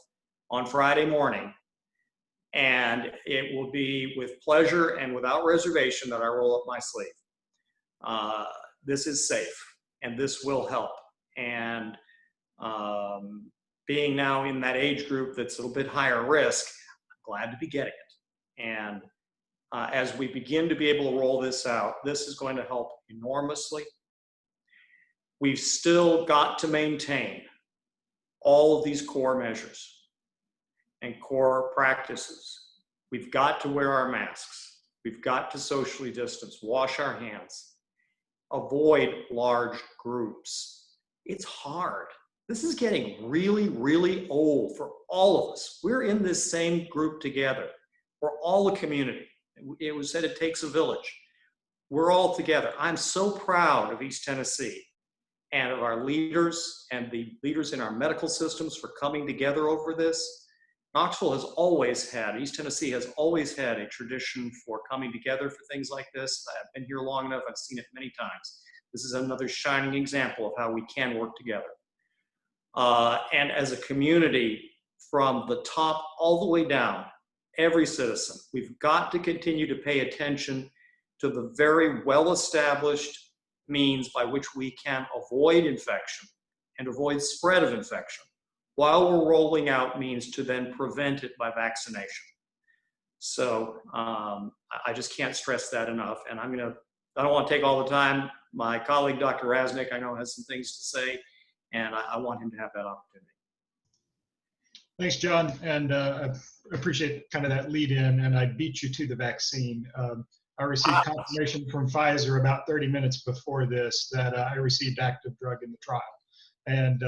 S7: on Friday morning. And it will be with pleasure and without reservation that I roll up my sleeve. This is safe, and this will help. And being now in that age group that's a little bit higher risk, I'm glad to be getting it. And as we begin to be able to roll this out, this is going to help enormously. We've still got to maintain all of these core measures and core practices. We've got to wear our masks. We've got to socially distance, wash our hands, avoid large groups. It's hard. This is getting really, really old for all of us. We're in this same group together. We're all a community. It was said it takes a village. We're all together. I'm so proud of East Tennessee and of our leaders and the leaders in our medical systems for coming together over this. Knoxville has always had, East Tennessee has always had a tradition for coming together for things like this. I've been here long enough, I've seen it many times. This is another shining example of how we can work together. And as a community, from the top all the way down, every citizen, we've got to continue to pay attention to the very well-established means by which we can avoid infection and avoid spread of infection, while we're rolling out means to then prevent it by vaccination. So I just can't stress that enough. And I don't want to take all the time. My colleague, Dr. Rasnick, I know has some things to say, and I want him to have that opportunity.
S8: Thanks, John. And I appreciate kind of that lead in, and I beat you to the vaccine. I received confirmation from Pfizer about 30 minutes before this that I received active drug in the trial. And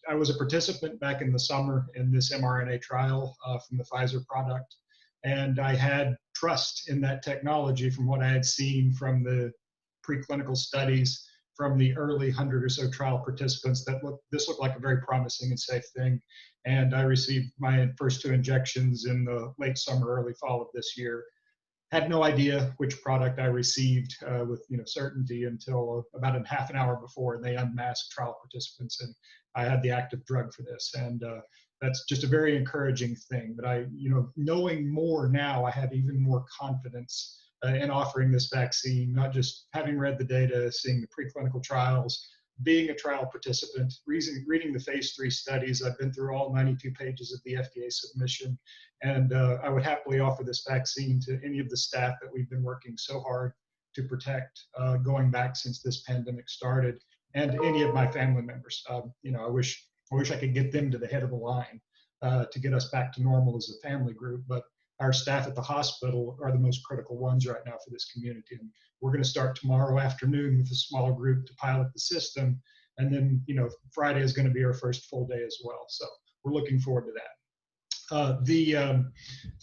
S8: I was a participant back in the summer in this mRNA trial from the Pfizer product. And I had trust in that technology from what I had seen from the preclinical studies from the early 100 or so trial participants that this looked like a very promising and safe thing. And I received my first 2 injections in the late summer, early fall of this year. Had no idea which product I received with certainty until about a half an hour before, and they unmasked trial participants, and I had the active drug for this. And that's just a very encouraging thing. But knowing more now, I have even more confidence in offering this vaccine, not just having read the data, seeing the preclinical trials, being a trial participant, reading the phase 3 studies. I've been through all 92 pages of the FDA submission, and I would happily offer this vaccine to any of the staff that we've been working so hard to protect going back since this pandemic started, and any of my family members. I wish I could get them to the head of the line to get us back to normal as a family group, but our staff at the hospital are the most critical ones right now for this community. And we're going to start tomorrow afternoon with a small group to pilot the system. And then, Friday is going to be our first full day as well. So we're looking forward to that. The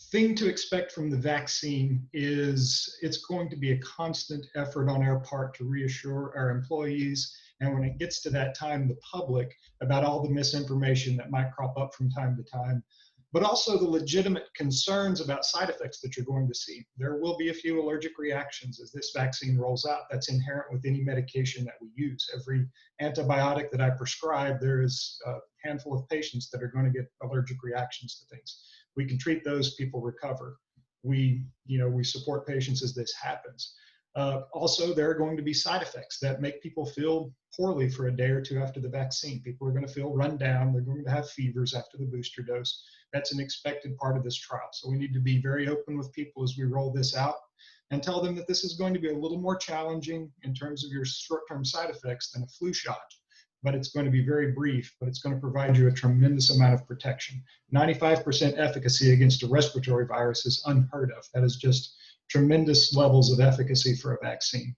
S8: thing to expect from the vaccine is it's going to be a constant effort on our part to reassure our employees, and when it gets to that time, the public, about all the misinformation that might crop up from time to time, but also the legitimate concerns about side effects that you're going to see. There will be a few allergic reactions as this vaccine rolls out. That's inherent with any medication that we use. Every antibiotic that I prescribe, there is a handful of patients that are going to get allergic reactions to things. We can treat those, people recover. We support patients as this happens. Also, there are going to be side effects that make people feel poorly for a day or two after the vaccine. People are going to feel run down. They're going to have fevers after the booster dose. That's an expected part of this trial. So we need to be very open with people as we roll this out and tell them that this is going to be a little more challenging in terms of your short-term side effects than a flu shot. But it's going to be very brief, but it's going to provide you a tremendous amount of protection. 95% efficacy against a respiratory virus is unheard of. That is just tremendous levels of efficacy for a vaccine.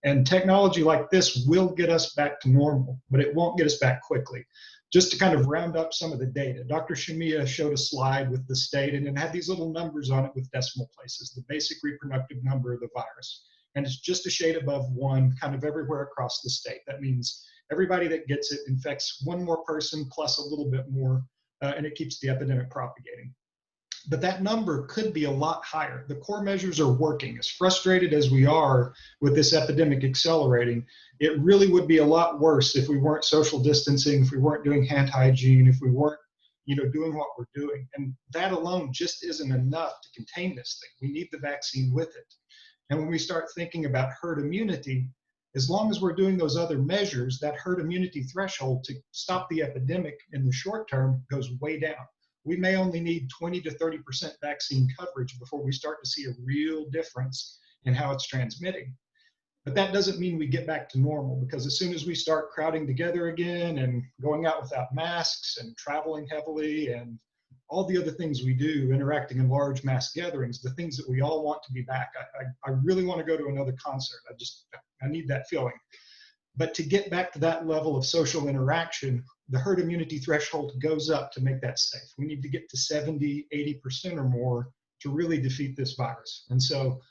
S8: And technology like this will get us back to normal, but it won't get us back quickly. Just to kind of round up some of the data, Dr. Shamiya showed a slide with the state, and it had these little numbers on it with decimal places, the basic reproductive number of the virus. And it's just a shade above 1 kind of everywhere across the state. That means everybody that gets it infects one more person plus a little bit more, and it keeps the epidemic propagating. But that number could be a lot higher. The core measures are working. As frustrated as we are with this epidemic accelerating, it really would be a lot worse if we weren't social distancing, if we weren't doing hand hygiene, if we weren't, doing what we're doing. And that alone just isn't enough to contain this thing. We need the vaccine with it. And when we start thinking about herd immunity, as long as we're doing those other measures, that herd immunity threshold to stop the epidemic in the short term goes way down. We may only need 20 to 30% vaccine coverage before we start to see a real difference in how it's transmitting. But that doesn't mean we get back to normal, because as soon as we start crowding together again and going out without masks and traveling heavily and all the other things we do, interacting in large mass gatherings, the things that we all want to be back. I really want to go to another concert. I need that feeling. But to get back to that level of social interaction, the herd immunity threshold goes up to make that safe. We need to get to 70, 80% or more to really defeat this virus. And so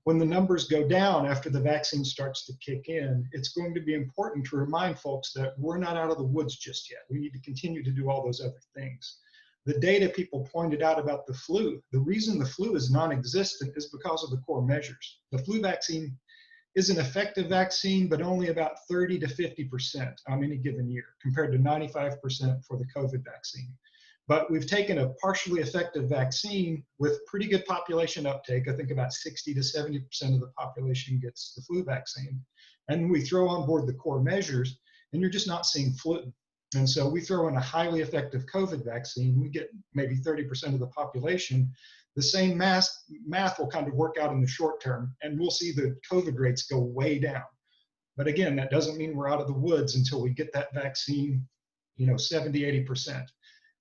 S8: when the numbers go down after the vaccine starts to kick in, it's going to be important to remind folks that we're not out of the woods just yet. We need to continue to do all those other things. The data people pointed out about the flu, the reason the flu is non-existent is because of the core measures. The flu vaccine is an effective vaccine, but only about 30 to 50% on any given year, compared to 95% for the COVID vaccine. But we've taken a partially effective vaccine with pretty good population uptake. I think about 60 to 70% of the population gets the flu vaccine. And we throw on board the core measures, and you're just not seeing flu. And so we throw in a highly effective COVID vaccine, we get maybe 30% of the population. The same math will kind of work out in the short term, and we'll see the COVID rates go way down. But again, that doesn't mean we're out of the woods until we get that vaccine, 70, 80%.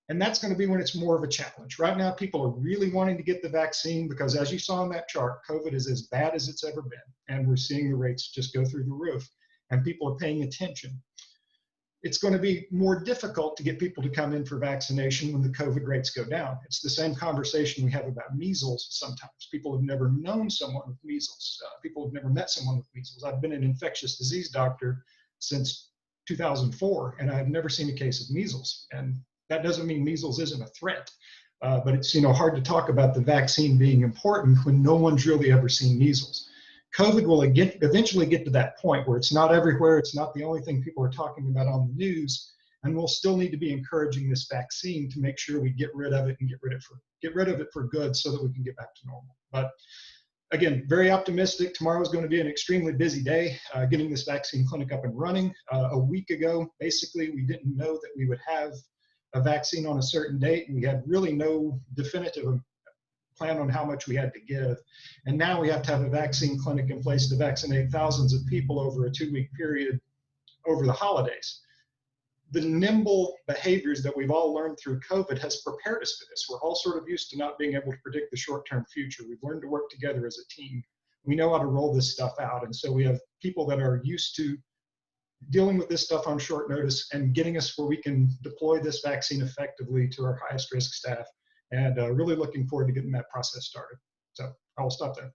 S8: And that's going to be when it's more of a challenge. Right now, people are really wanting to get the vaccine because, as you saw in that chart, COVID is as bad as it's ever been. And we're seeing the rates just go through the roof, and people are paying attention. It's going to be more difficult to get people to come in for vaccination when the COVID rates go down. It's the same conversation we have about measles sometimes. People have never known someone with measles. People have never met someone with measles. I've been an infectious disease doctor since 2004, and I've never seen a case of measles. And that doesn't mean measles isn't a threat, but it's hard to talk about the vaccine being important when no one's really ever seen measles. COVID will eventually get to that point where it's not everywhere, it's not the only thing people are talking about on the news, and we'll still need to be encouraging this vaccine to make sure we get rid of it and get rid of it for good so that we can get back to normal. But again, very optimistic. Tomorrow is going to be an extremely busy day getting this vaccine clinic up and running. A week ago, basically, we didn't know that we would have a vaccine on a certain date, and we had really no definitive plan on how much we had to give. And now we have to have a vaccine clinic in place to vaccinate thousands of people over a 2-week period over the holidays. The nimble behaviors that we've all learned through COVID has prepared us for this. We're all sort of used to not being able to predict the short-term future. We've learned to work together as a team. We know how to roll this stuff out. And so we have people that are used to dealing with this stuff on short notice and getting us where we can deploy this vaccine effectively to our highest risk staff. And really looking forward to getting that process started. So I will stop there.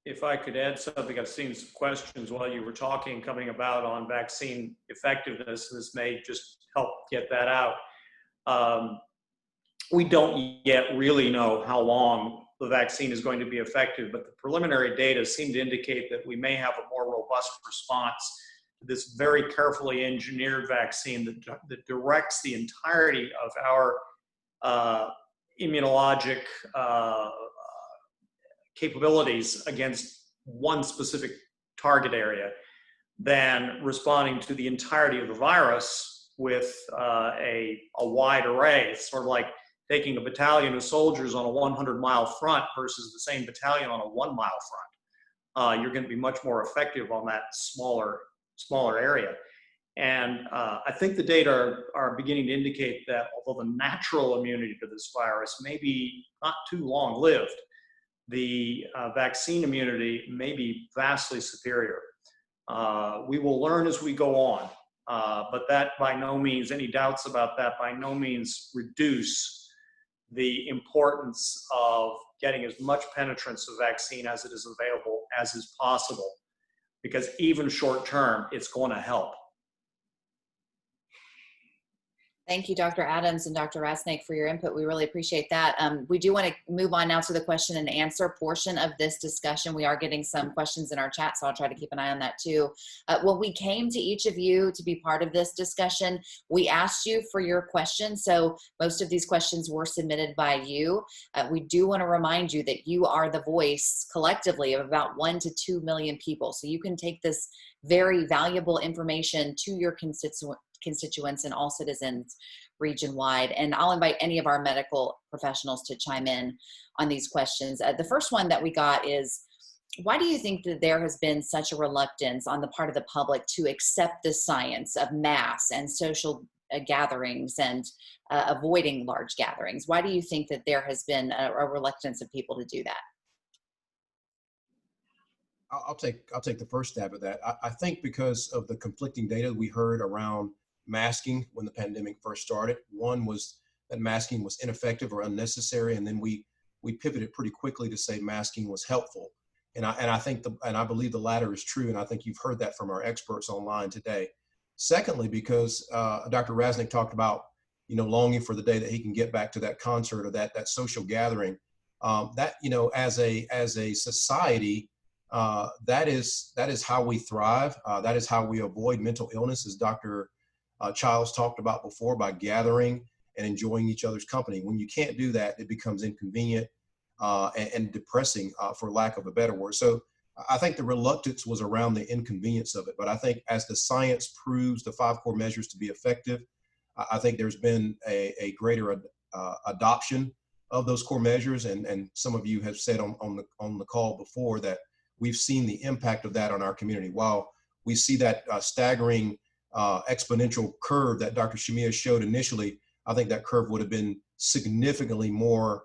S7: If I could add something, I've seen some questions while you were talking coming about on vaccine effectiveness. This may just help get that out. We don't yet really know how long the vaccine is going to be effective, but the preliminary data seem to indicate that we may have a more robust response to this very carefully engineered vaccine that directs the entirety of our immunologic capabilities against one specific target area than responding to the entirety of the virus with a wide array. It's sort of like taking a battalion of soldiers on a 100-mile front versus the same battalion on a 1-mile front. You're going to be much more effective on that smaller area. And I think the data are beginning to indicate that although the natural immunity to this virus may be not too long-lived, the vaccine immunity may be vastly superior. We will learn as we go on, but that by no means, any doubts about that by no means reduce the importance of getting as much penetrance of vaccine as it is available as is possible, because even short term, it's going to help.
S1: Thank you, Dr. Adams and Dr. Rasnick, for your input. We really appreciate that. We do want to move on now to the question and answer portion of this discussion. We are getting some questions in our chat, so I'll try to keep an eye on that too. When we came to each of you to be part of this discussion, we asked you for your questions. So most of these questions were submitted by you. We do want to remind you that you are the voice collectively of about 1 to 2 million people. So you can take this very valuable information to your constituents and all citizens region-wide. And I'll invite any of our medical professionals to chime in on these questions. The first one that we got is, why do you think that there has been such a reluctance on the part of the public to accept the science of mass and social gatherings and avoiding large gatherings? Why do you think that there has been a reluctance of people to do that?
S4: I'll take the first stab at that. I think because of the conflicting data we heard around masking when the pandemic first started. One was that masking was ineffective or unnecessary, and then we pivoted pretty quickly to say masking was helpful. And I believe the latter is true, and I think you've heard that from our experts online today. Secondly, because Dr. Rasnick talked about longing for the day that he can get back to that concert or that social gathering. That as a society. That is how we thrive. That is how we avoid mental illness, as Dr. Childs talked about before, by gathering and enjoying each other's company. When you can't do that, it becomes inconvenient and depressing, for lack of a better word. So I think the reluctance was around the inconvenience of it. But I think as the science proves the 5 core measures to be effective, I think there's been a greater adoption of those core measures. And some of you have said on the call before that we've seen the impact of that on our community. While we see that staggering exponential curve that Dr. Shamia showed initially, I think that curve would have been significantly more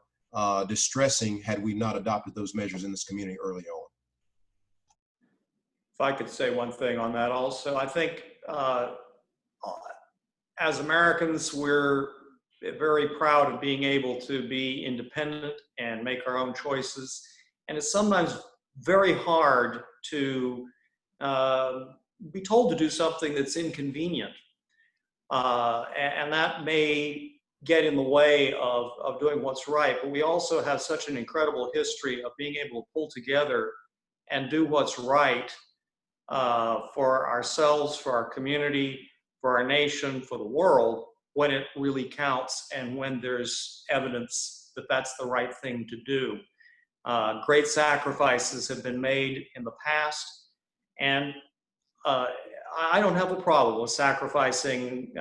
S4: distressing had we not adopted those measures in this community early on.
S7: If I could say one thing on that also, I think as Americans, we're very proud of being able to be independent and make our own choices. And it's sometimes very hard to be told to do something that's inconvenient. And that may get in the way of doing what's right. But we also have such an incredible history of being able to pull together and do what's right for ourselves, for our community, for our nation, for the world, when it really counts and when there's evidence that that's the right thing to do. Great sacrifices have been made in the past, and I don't have a problem with sacrificing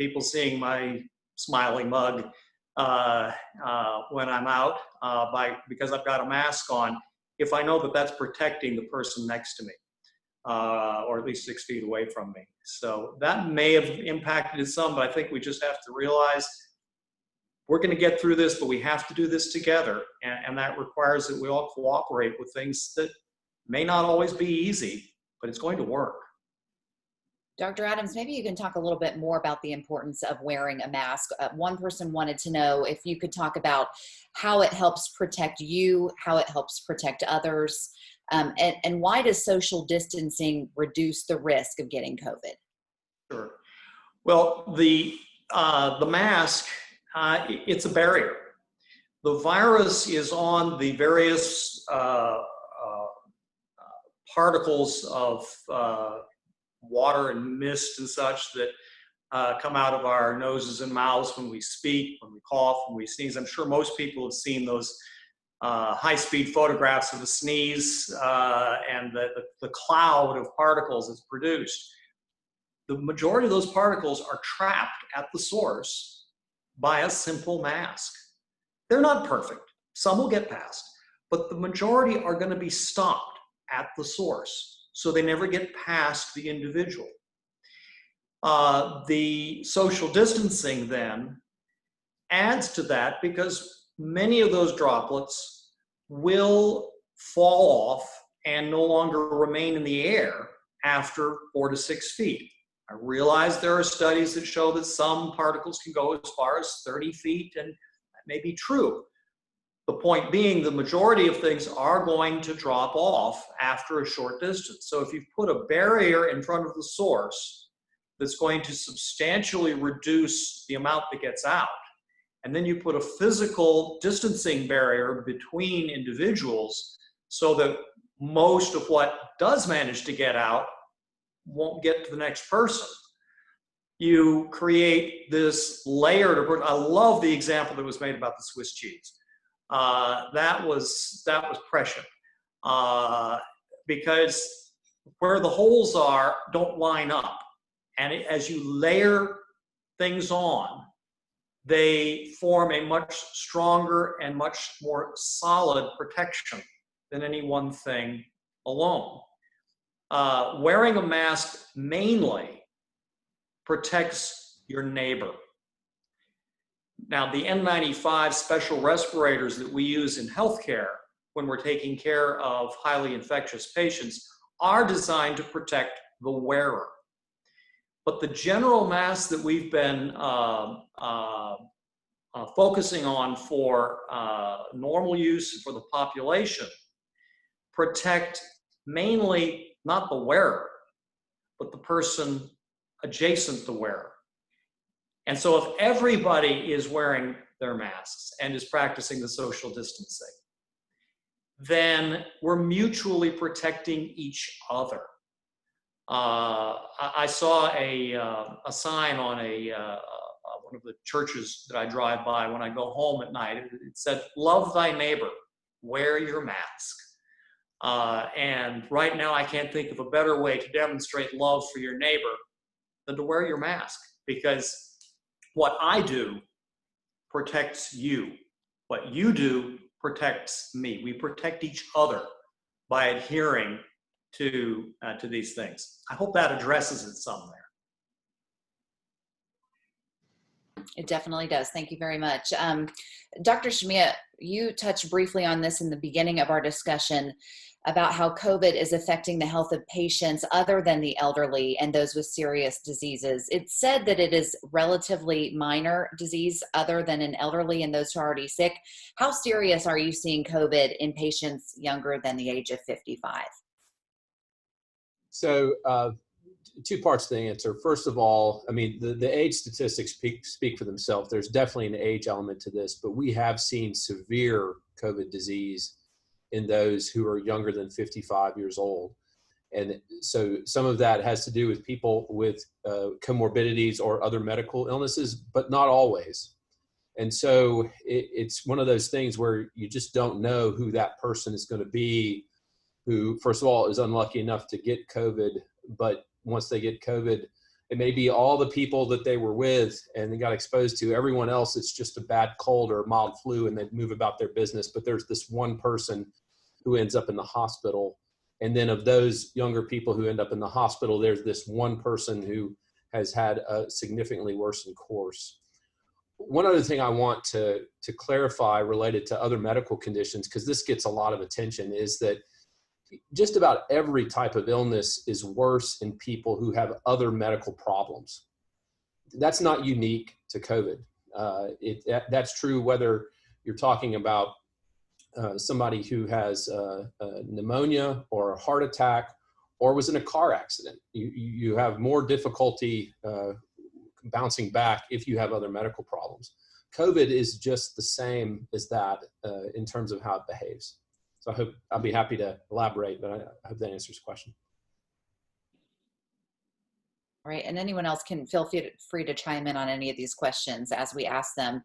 S7: people seeing my smiling mug when I'm out because I've got a mask on, if I know that that's protecting the person next to me, or at least 6 feet away from me. So that may have impacted it some, but I think we just have to realize we're going to get through this, but we have to do this together. And that requires that we all cooperate with things that may not always be easy, but it's going to work.
S1: Dr. Adams, maybe you can talk a little bit more about the importance of wearing a mask. One person wanted to know if you could talk about how it helps protect you, how it helps protect others, and why does social distancing reduce the risk of getting COVID?
S7: Sure. Well, the mask, it's a barrier. The virus is on the various particles of water and mist and such that come out of our noses and mouths when we speak, when we cough, when we sneeze. I'm sure most people have seen those high-speed photographs of the sneeze and the cloud of particles it's produced. the majority of those particles are trapped at the source by a simple mask. They're not perfect. Some will get past, but the majority are going to be stopped at the source, so they never get past the individual. The social distancing then adds to that, because many of those droplets will fall off and no longer remain in the air after 4 to 6 feet. I realize there are studies that show that some particles can go as far as 30 feet, and that may be true. The point being, the majority of things are going to drop off after a short distance. So if you put a barrier in front of the source that's going to substantially reduce the amount that gets out, and then you put a physical distancing barrier between individuals so that most of what does manage to get out won't get to the next person, you create this layer. I love the example that was made about the Swiss cheese. That was prescient, because where the holes are don't line up, and as you layer things on, they form a much stronger and much more solid protection than any one thing alone. Wearing a mask mainly protects your neighbor. Now, the N95 special respirators that we use in healthcare when we're taking care of highly infectious patients are designed to protect the wearer. But the general masks that we've been focusing on for normal use for the population protect mainly not the wearer, but the person adjacent to the wearer. And so if everybody is wearing their masks and is practicing the social distancing, then we're mutually protecting each other. I saw a sign on one of the churches that I drive by when I go home at night. It said, "Love thy neighbor, wear your mask." And right now I can't think of a better way to demonstrate love for your neighbor than to wear your mask, because what I do protects you. What you do protects me. We protect each other by adhering to these things. I hope that addresses it some there.
S1: It definitely does. Thank you very much. Dr. Schmidt, you touched briefly on this in the beginning of our discussion about how COVID is affecting the health of patients other than the elderly and those with serious diseases. It's said that it is relatively minor disease other than in elderly and those who are already sick. How serious are you seeing COVID in patients younger than the age of 55?
S2: So, 2 parts to the answer. First of all, I mean, the age statistics speak for themselves. There's definitely an age element to this, but we have seen severe COVID disease in those who are younger than 55 years old. And so some of that has to do with people with comorbidities or other medical illnesses, but not always. And so it's one of those things where you just don't know who that person is going to be, who, first of all, is unlucky enough to get COVID, but once they get COVID, it may be all the people that they were with and they got exposed to. Everyone else, it's just a bad cold or a mild flu and they move about their business. But there's this one person who ends up in the hospital. And then of those younger people who end up in the hospital, there's this one person who has had a significantly worsened course. One other thing I want to clarify related to other medical conditions, because this gets a lot of attention, is that just about every type of illness is worse in people who have other medical problems. That's not unique to COVID. That's true whether you're talking about somebody who has pneumonia or a heart attack or was in a car accident. You have more difficulty bouncing back if you have other medical problems. COVID is just the same as that in terms of how it behaves. So I'll be happy to elaborate, but I hope that answers the question.
S1: All right, and anyone else can feel free to chime in on any of these questions as we ask them.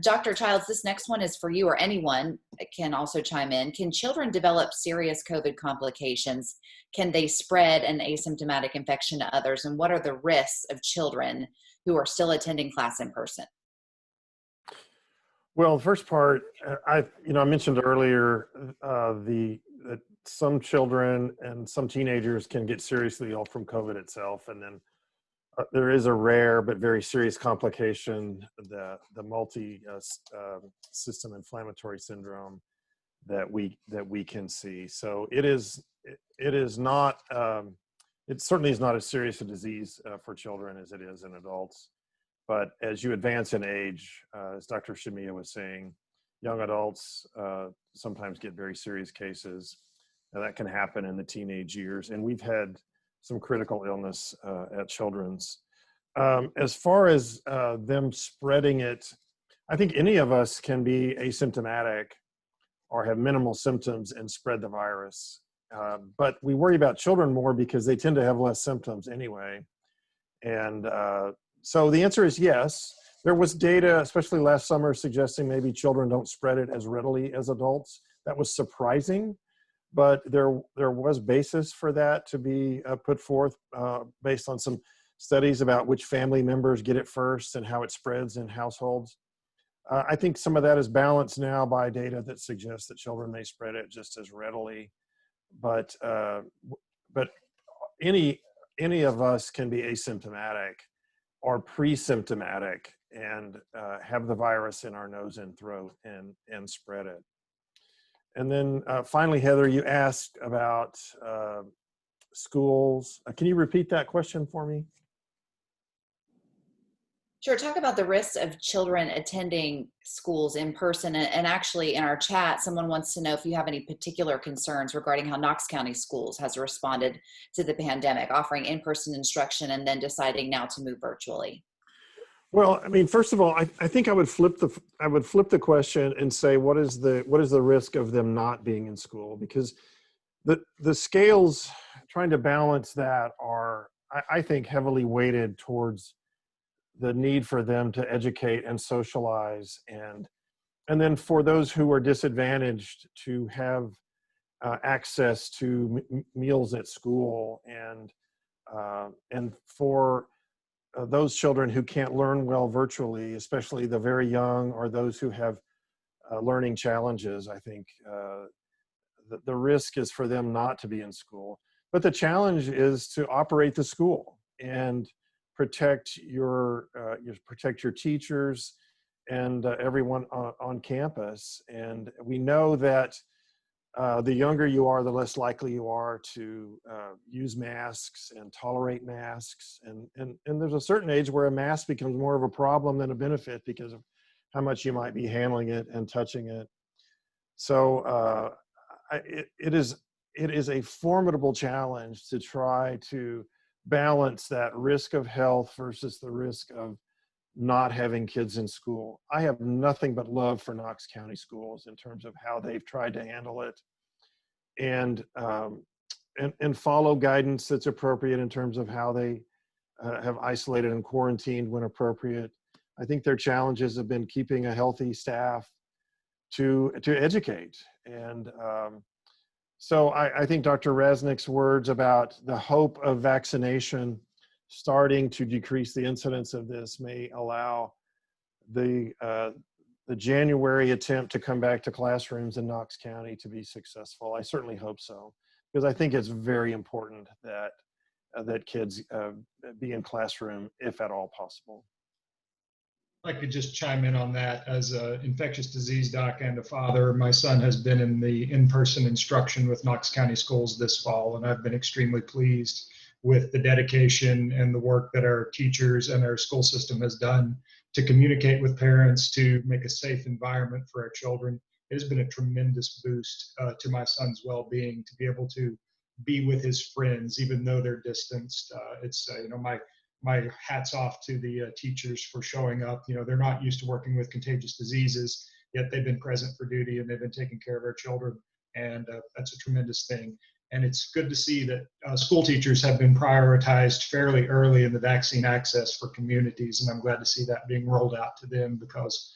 S1: Dr. Childs, this next one is for you, or anyone can also chime in. Can children develop serious COVID complications? Can they spread an asymptomatic infection to others? And what are the risks of children who are still attending class in person?
S6: Well, the first part, I mentioned earlier that some children and some teenagers can get seriously ill from COVID itself, and then there is a rare but very serious complication, the multi-system inflammatory syndrome that we can see. So it certainly is not as serious a disease for children as it is in adults. But as you advance in age, as Dr. Shamiya was saying, young adults sometimes get very serious cases. Now, that can happen in the teenage years. And we've had some critical illness at children's. As far as them spreading it, I think any of us can be asymptomatic or have minimal symptoms and spread the virus. But we worry about children more because they tend to have less symptoms anyway. And so the answer is yes. There was data, especially last summer, suggesting maybe children don't spread it as readily as adults. That was surprising, but there was basis for that to be put forth based on some studies about which family members get it first and how it spreads in households. I think some of that is balanced now by data that suggests that children may spread it just as readily, but any of us can be asymptomatic or pre-symptomatic and have the virus in our nose and throat and spread it. And then finally, Heather, you asked about schools. Can you repeat that question for me?
S1: Sure. Talk about the risks of children attending schools in person. And actually in our chat, someone wants to know if you have any particular concerns regarding how Knox County Schools has responded to the pandemic, offering in-person instruction and then deciding now to move virtually.
S6: Well, I mean, first of all, I think I would flip the question and say, what is the risk of them not being in school? Because the scales trying to balance that are, I think, heavily weighted towards the need for them to educate and socialize, and then for those who are disadvantaged to have access to meals at school, and for those children who can't learn well virtually, especially the very young or those who have learning challenges. I think the risk is for them not to be in school, but the challenge is to operate the school and protect your teachers and everyone on campus. And we know that the younger you are, the less likely you are to use masks and tolerate masks. And there's a certain age where a mask becomes more of a problem than a benefit because of how much you might be handling it and touching it. So it is a formidable challenge to try to balance that risk of health versus the risk of not having kids in school. I have nothing but love for Knox County schools in terms of how they've tried to handle it and follow guidance that's appropriate in terms of how they have isolated and quarantined when appropriate. I think their challenges have been keeping a healthy staff to educate. And so I think Dr. Resnick's words about the hope of vaccination starting to decrease the incidence of this may allow the January attempt to come back to classrooms in Knox County to be successful. I certainly hope so, because I think it's very important that that kids be in classroom if at all possible.
S8: I could just chime in on that. As an infectious disease doc and a father, my son has been in the in-person instruction with Knox County Schools this fall, and I've been extremely pleased with the dedication and the work that our teachers and our school system has done to communicate with parents to make a safe environment for our children. It has been a tremendous boost to my son's well-being to be able to be with his friends, even though they're distanced. It's my hat's off to the teachers for showing up. They're not used to working with contagious diseases, yet they've been present for duty and they've been taking care of our children. And that's a tremendous thing. And it's good to see that school teachers have been prioritized fairly early in the vaccine access for communities. And I'm glad to see that being rolled out to them, because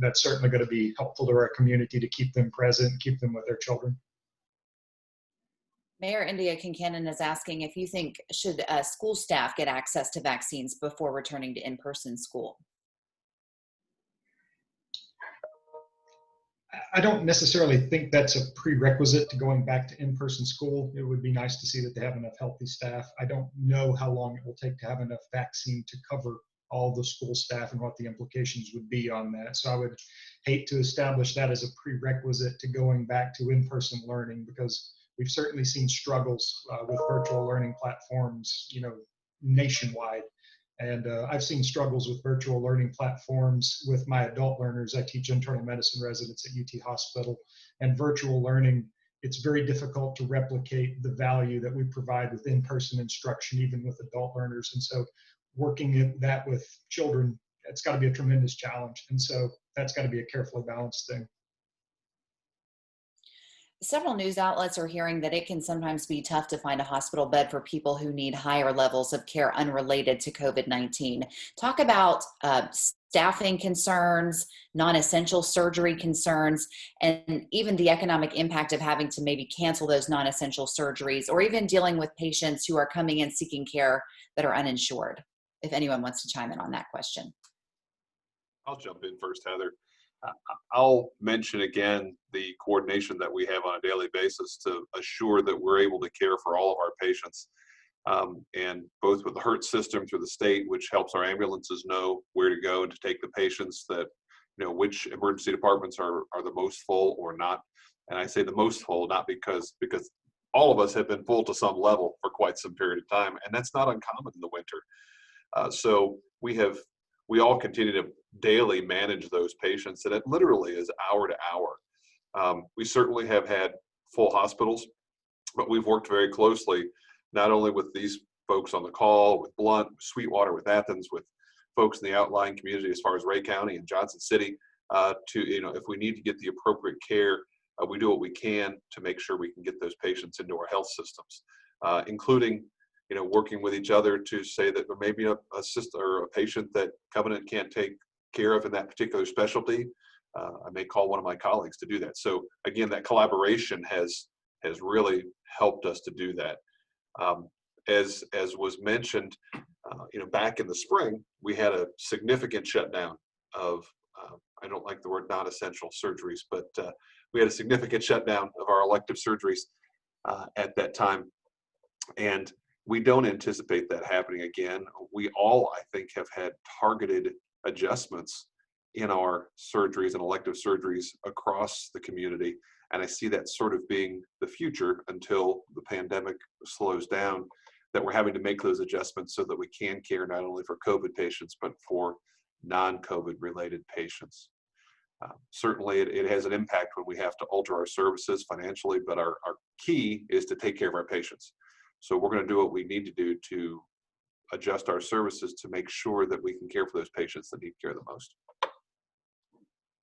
S8: that's certainly going to be helpful to our community to keep them present, keep them with their children.
S1: Mayor India Kincannon is asking if you think should school staff get access to vaccines before returning to in-person school?
S8: I don't necessarily think that's a prerequisite to going back to in-person school. It would be nice to see that they have enough healthy staff. I don't know how long it will take to have enough vaccine to cover all the school staff and what the implications would be on that. So I would hate to establish that as a prerequisite to going back to in-person learning, because we've certainly seen struggles with virtual learning platforms, nationwide. And I've seen struggles with virtual learning platforms with my adult learners. I teach internal medicine residents at UT Hospital, and virtual learning, it's very difficult to replicate the value that we provide with in-person instruction, even with adult learners. And so working that with children, it's got to be a tremendous challenge. And so that's got to be a carefully balanced thing.
S1: Several news outlets are hearing that it can sometimes be tough to find a hospital bed for people who need higher levels of care unrelated to COVID-19. Talk about staffing concerns, non-essential surgery concerns, and even the economic impact of having to maybe cancel those non-essential surgeries, or even dealing with patients who are coming in seeking care that are uninsured. If anyone wants to chime in on that question.
S5: I'll jump in first, Heather. I'll mention again the coordination that we have on a daily basis to assure that we're able to care for all of our patients, and both with the HERT system through the state, which helps our ambulances know where to go and to take the patients, that which emergency departments are the most full or not. And I say the most full not because all of us have been full to some level for quite some period of time, and that's not uncommon in the winter. So we all continue to daily manage those patients, and it literally is hour to hour. We certainly have had full hospitals, but we've worked very closely, not only with these folks on the call, with Blunt, with Sweetwater, with Athens, with folks in the outlying community as far as Ray County and Johnson City, if we need to get the appropriate care, we do what we can to make sure we can get those patients into our health systems, including working with each other to say that there may be a sister or a patient that Covenant can't take care of in that particular specialty. I may call one of my colleagues to do that. So again, that collaboration has really helped us to do that. As was mentioned, back in the spring, we had a significant shutdown of, I don't like the word non-essential surgeries, but we had a significant shutdown of our elective surgeries at that time. And we don't anticipate that happening again. We all, I think, have had targeted adjustments in our surgeries and elective surgeries across the community. And I see that sort of being the future until the pandemic slows down, that we're having to make those adjustments so that we can care not only for COVID patients, but for non-COVID related patients. Certainly it has an impact when we have to alter our services financially, but our key is to take care of our patients. So we're going to do what we need to do to adjust our services to make sure that we can care for those patients that need care the most.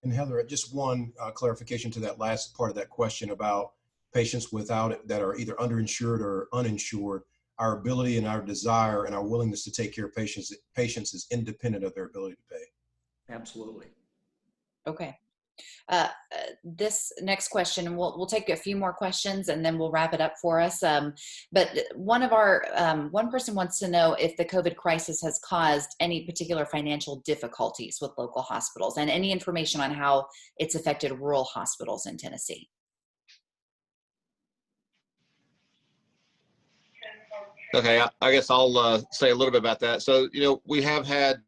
S4: And Heather, just one clarification to that last part of that question about patients without it that are either underinsured or uninsured. Our ability and our desire and our willingness to take care of patients is independent of their ability to pay.
S7: Absolutely.
S1: Okay. This next question, we'll take a few more questions and then we'll wrap it up for us. But one person wants to know if the COVID crisis has caused any particular financial difficulties with local hospitals, and any information on how it's affected rural hospitals in Tennessee.
S3: Okay, I guess I'll say a little bit about that. So, we have had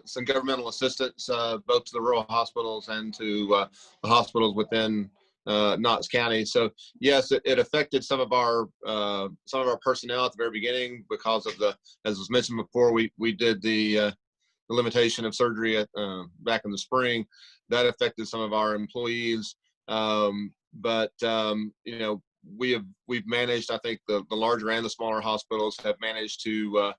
S3: some governmental assistance both to the rural hospitals and to the hospitals within Knox County. So, yes, it affected some of our personnel at the very beginning because of as was mentioned before, we did the limitation of surgery back in the spring. That affected some of our employees, but we've managed. I think the larger and the smaller hospitals have managed to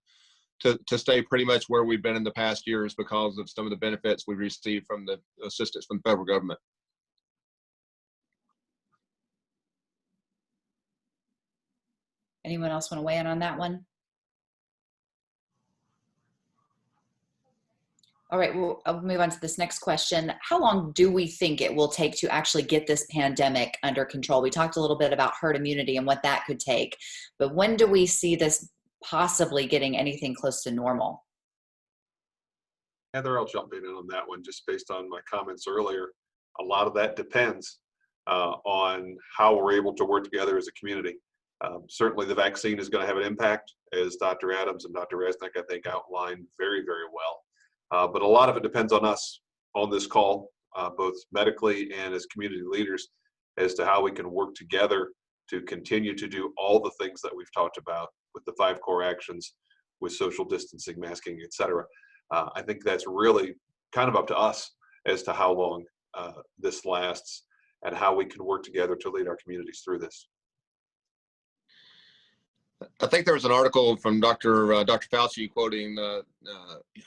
S3: stay pretty much where we've been in the past years because of some of the benefits we've received from the assistance from the federal government.
S1: Anyone else want to weigh in on that one? All right, well, I'll move on to this next question. How long do we think it will take to actually get this pandemic under control? We talked a little bit about herd immunity and what that could take, but when do we see this possibly getting anything close to normal?
S5: Heather, I'll jump in on that one just based on my comments earlier. A lot of that depends on how we're able to work together as a community. Certainly the vaccine is going to have an impact, as Dr. Adams and Dr. Resnick, I think, outlined very, very well. But a lot of it depends on us on this call, both medically and as community leaders, as to how we can work together to continue to do all the things that we've talked about with the 5 core actions, with social distancing, masking, et cetera. I think that's really kind of up to us as to how long this lasts and how we can work together to lead our communities through this.
S3: I think there was an article from Dr. Fauci quoting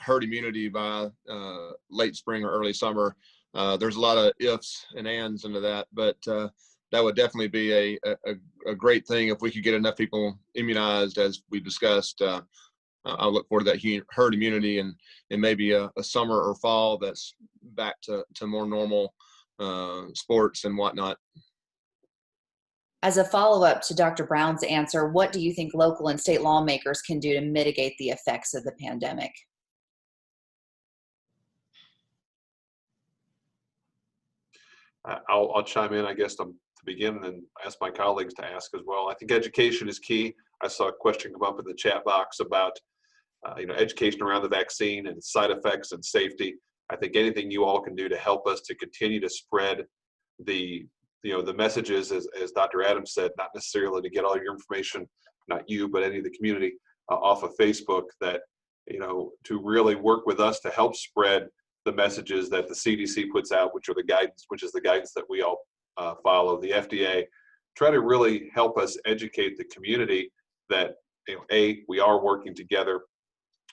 S3: herd immunity by late spring or early summer. There's a lot of ifs and ands into that, but that would definitely be a great thing if we could get enough people immunized, as we discussed. I look forward to that herd immunity and maybe a summer or fall that's back to more normal sports and whatnot.
S1: As a follow-up to Dr. Brown's answer, what do you think local and state lawmakers can do to mitigate the effects of the pandemic?
S5: I'll chime in, I guess, to begin, and then ask my colleagues to ask as well. I think education is key. I saw a question come up in the chat box about education around the vaccine and side effects and safety. I think anything you all can do to help us to continue to spread the messages, as Dr. Adams said, not necessarily to get all your information, not you, but any of the community off of Facebook, that, to really work with us to help spread the messages that the CDC puts out, which is the guidance that we all follow, the FDA, try to really help us educate the community that, we are working together.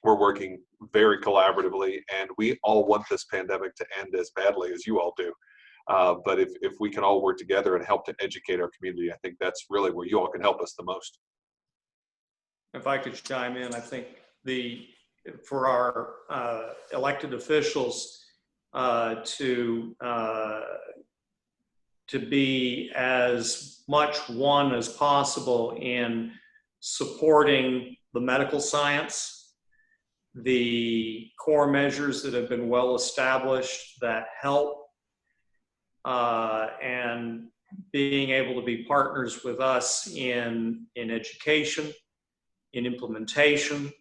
S5: We're working very collaboratively, and we all want this pandemic to end as badly as you all do. But if we can all work together and help to educate our community, I think that's really where you all can help us the most.
S7: If I could chime in, I think for our elected officials to be as much one as possible in supporting the medical science, the core measures that have been well established that help, and being able to be partners with us in education, in implementation,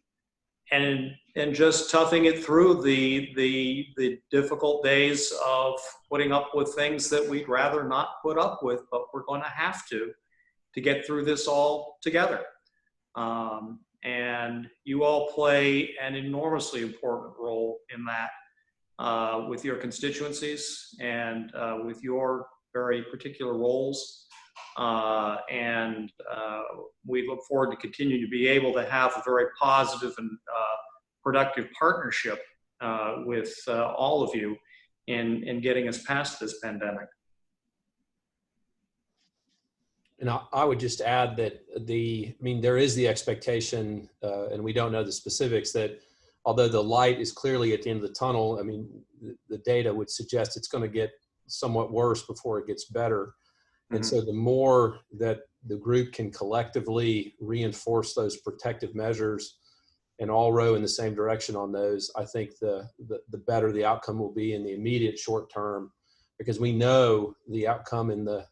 S7: and just toughing it through the difficult days of putting up with things that we'd rather not put up with, but we're going to have to get through this all together. And you all play an enormously important role in that, with your constituencies and with your very particular roles. And we look forward to continue to be able to have a very positive and productive partnership with all of you in getting us past this pandemic.
S2: And I would just add that there is the expectation, and we don't know the specifics, that although the light is clearly at the end of the tunnel, the data would suggest it's going to get somewhat worse before it gets better. Mm-hmm. And so the more that the group can collectively reinforce those protective measures and all row in the same direction on those, I think the better the outcome will be in the immediate short term, because we know the outcome in the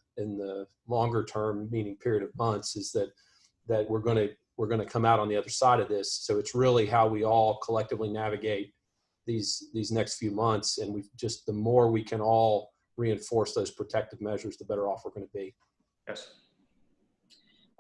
S2: longer term, meaning period of months, is that we're going to come out on the other side of this. So it's really how we all collectively navigate these next few months, and the more we can all reinforce those protective measures, the better off we're going to be.
S7: Yes.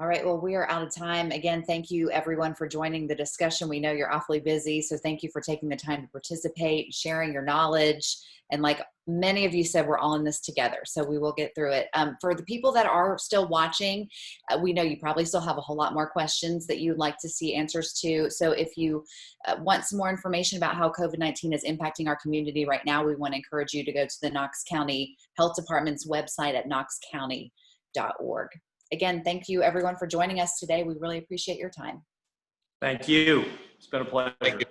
S1: All right, well, we are out of time. Again, thank you everyone for joining the discussion. We know you're awfully busy, so thank you for taking the time to participate, sharing your knowledge. And like many of you said, we're all in this together, so we will get through it. For the people that are still watching, we know you probably still have a whole lot more questions that you'd like to see answers to. So if you want some more information about how COVID-19 is impacting our community right now, we want to encourage you to go to the Knox County Health Department's website at knoxcounty.org. Again, thank you everyone for joining us today. We really appreciate your time.
S7: Thank you. It's been a pleasure.
S3: Thank you.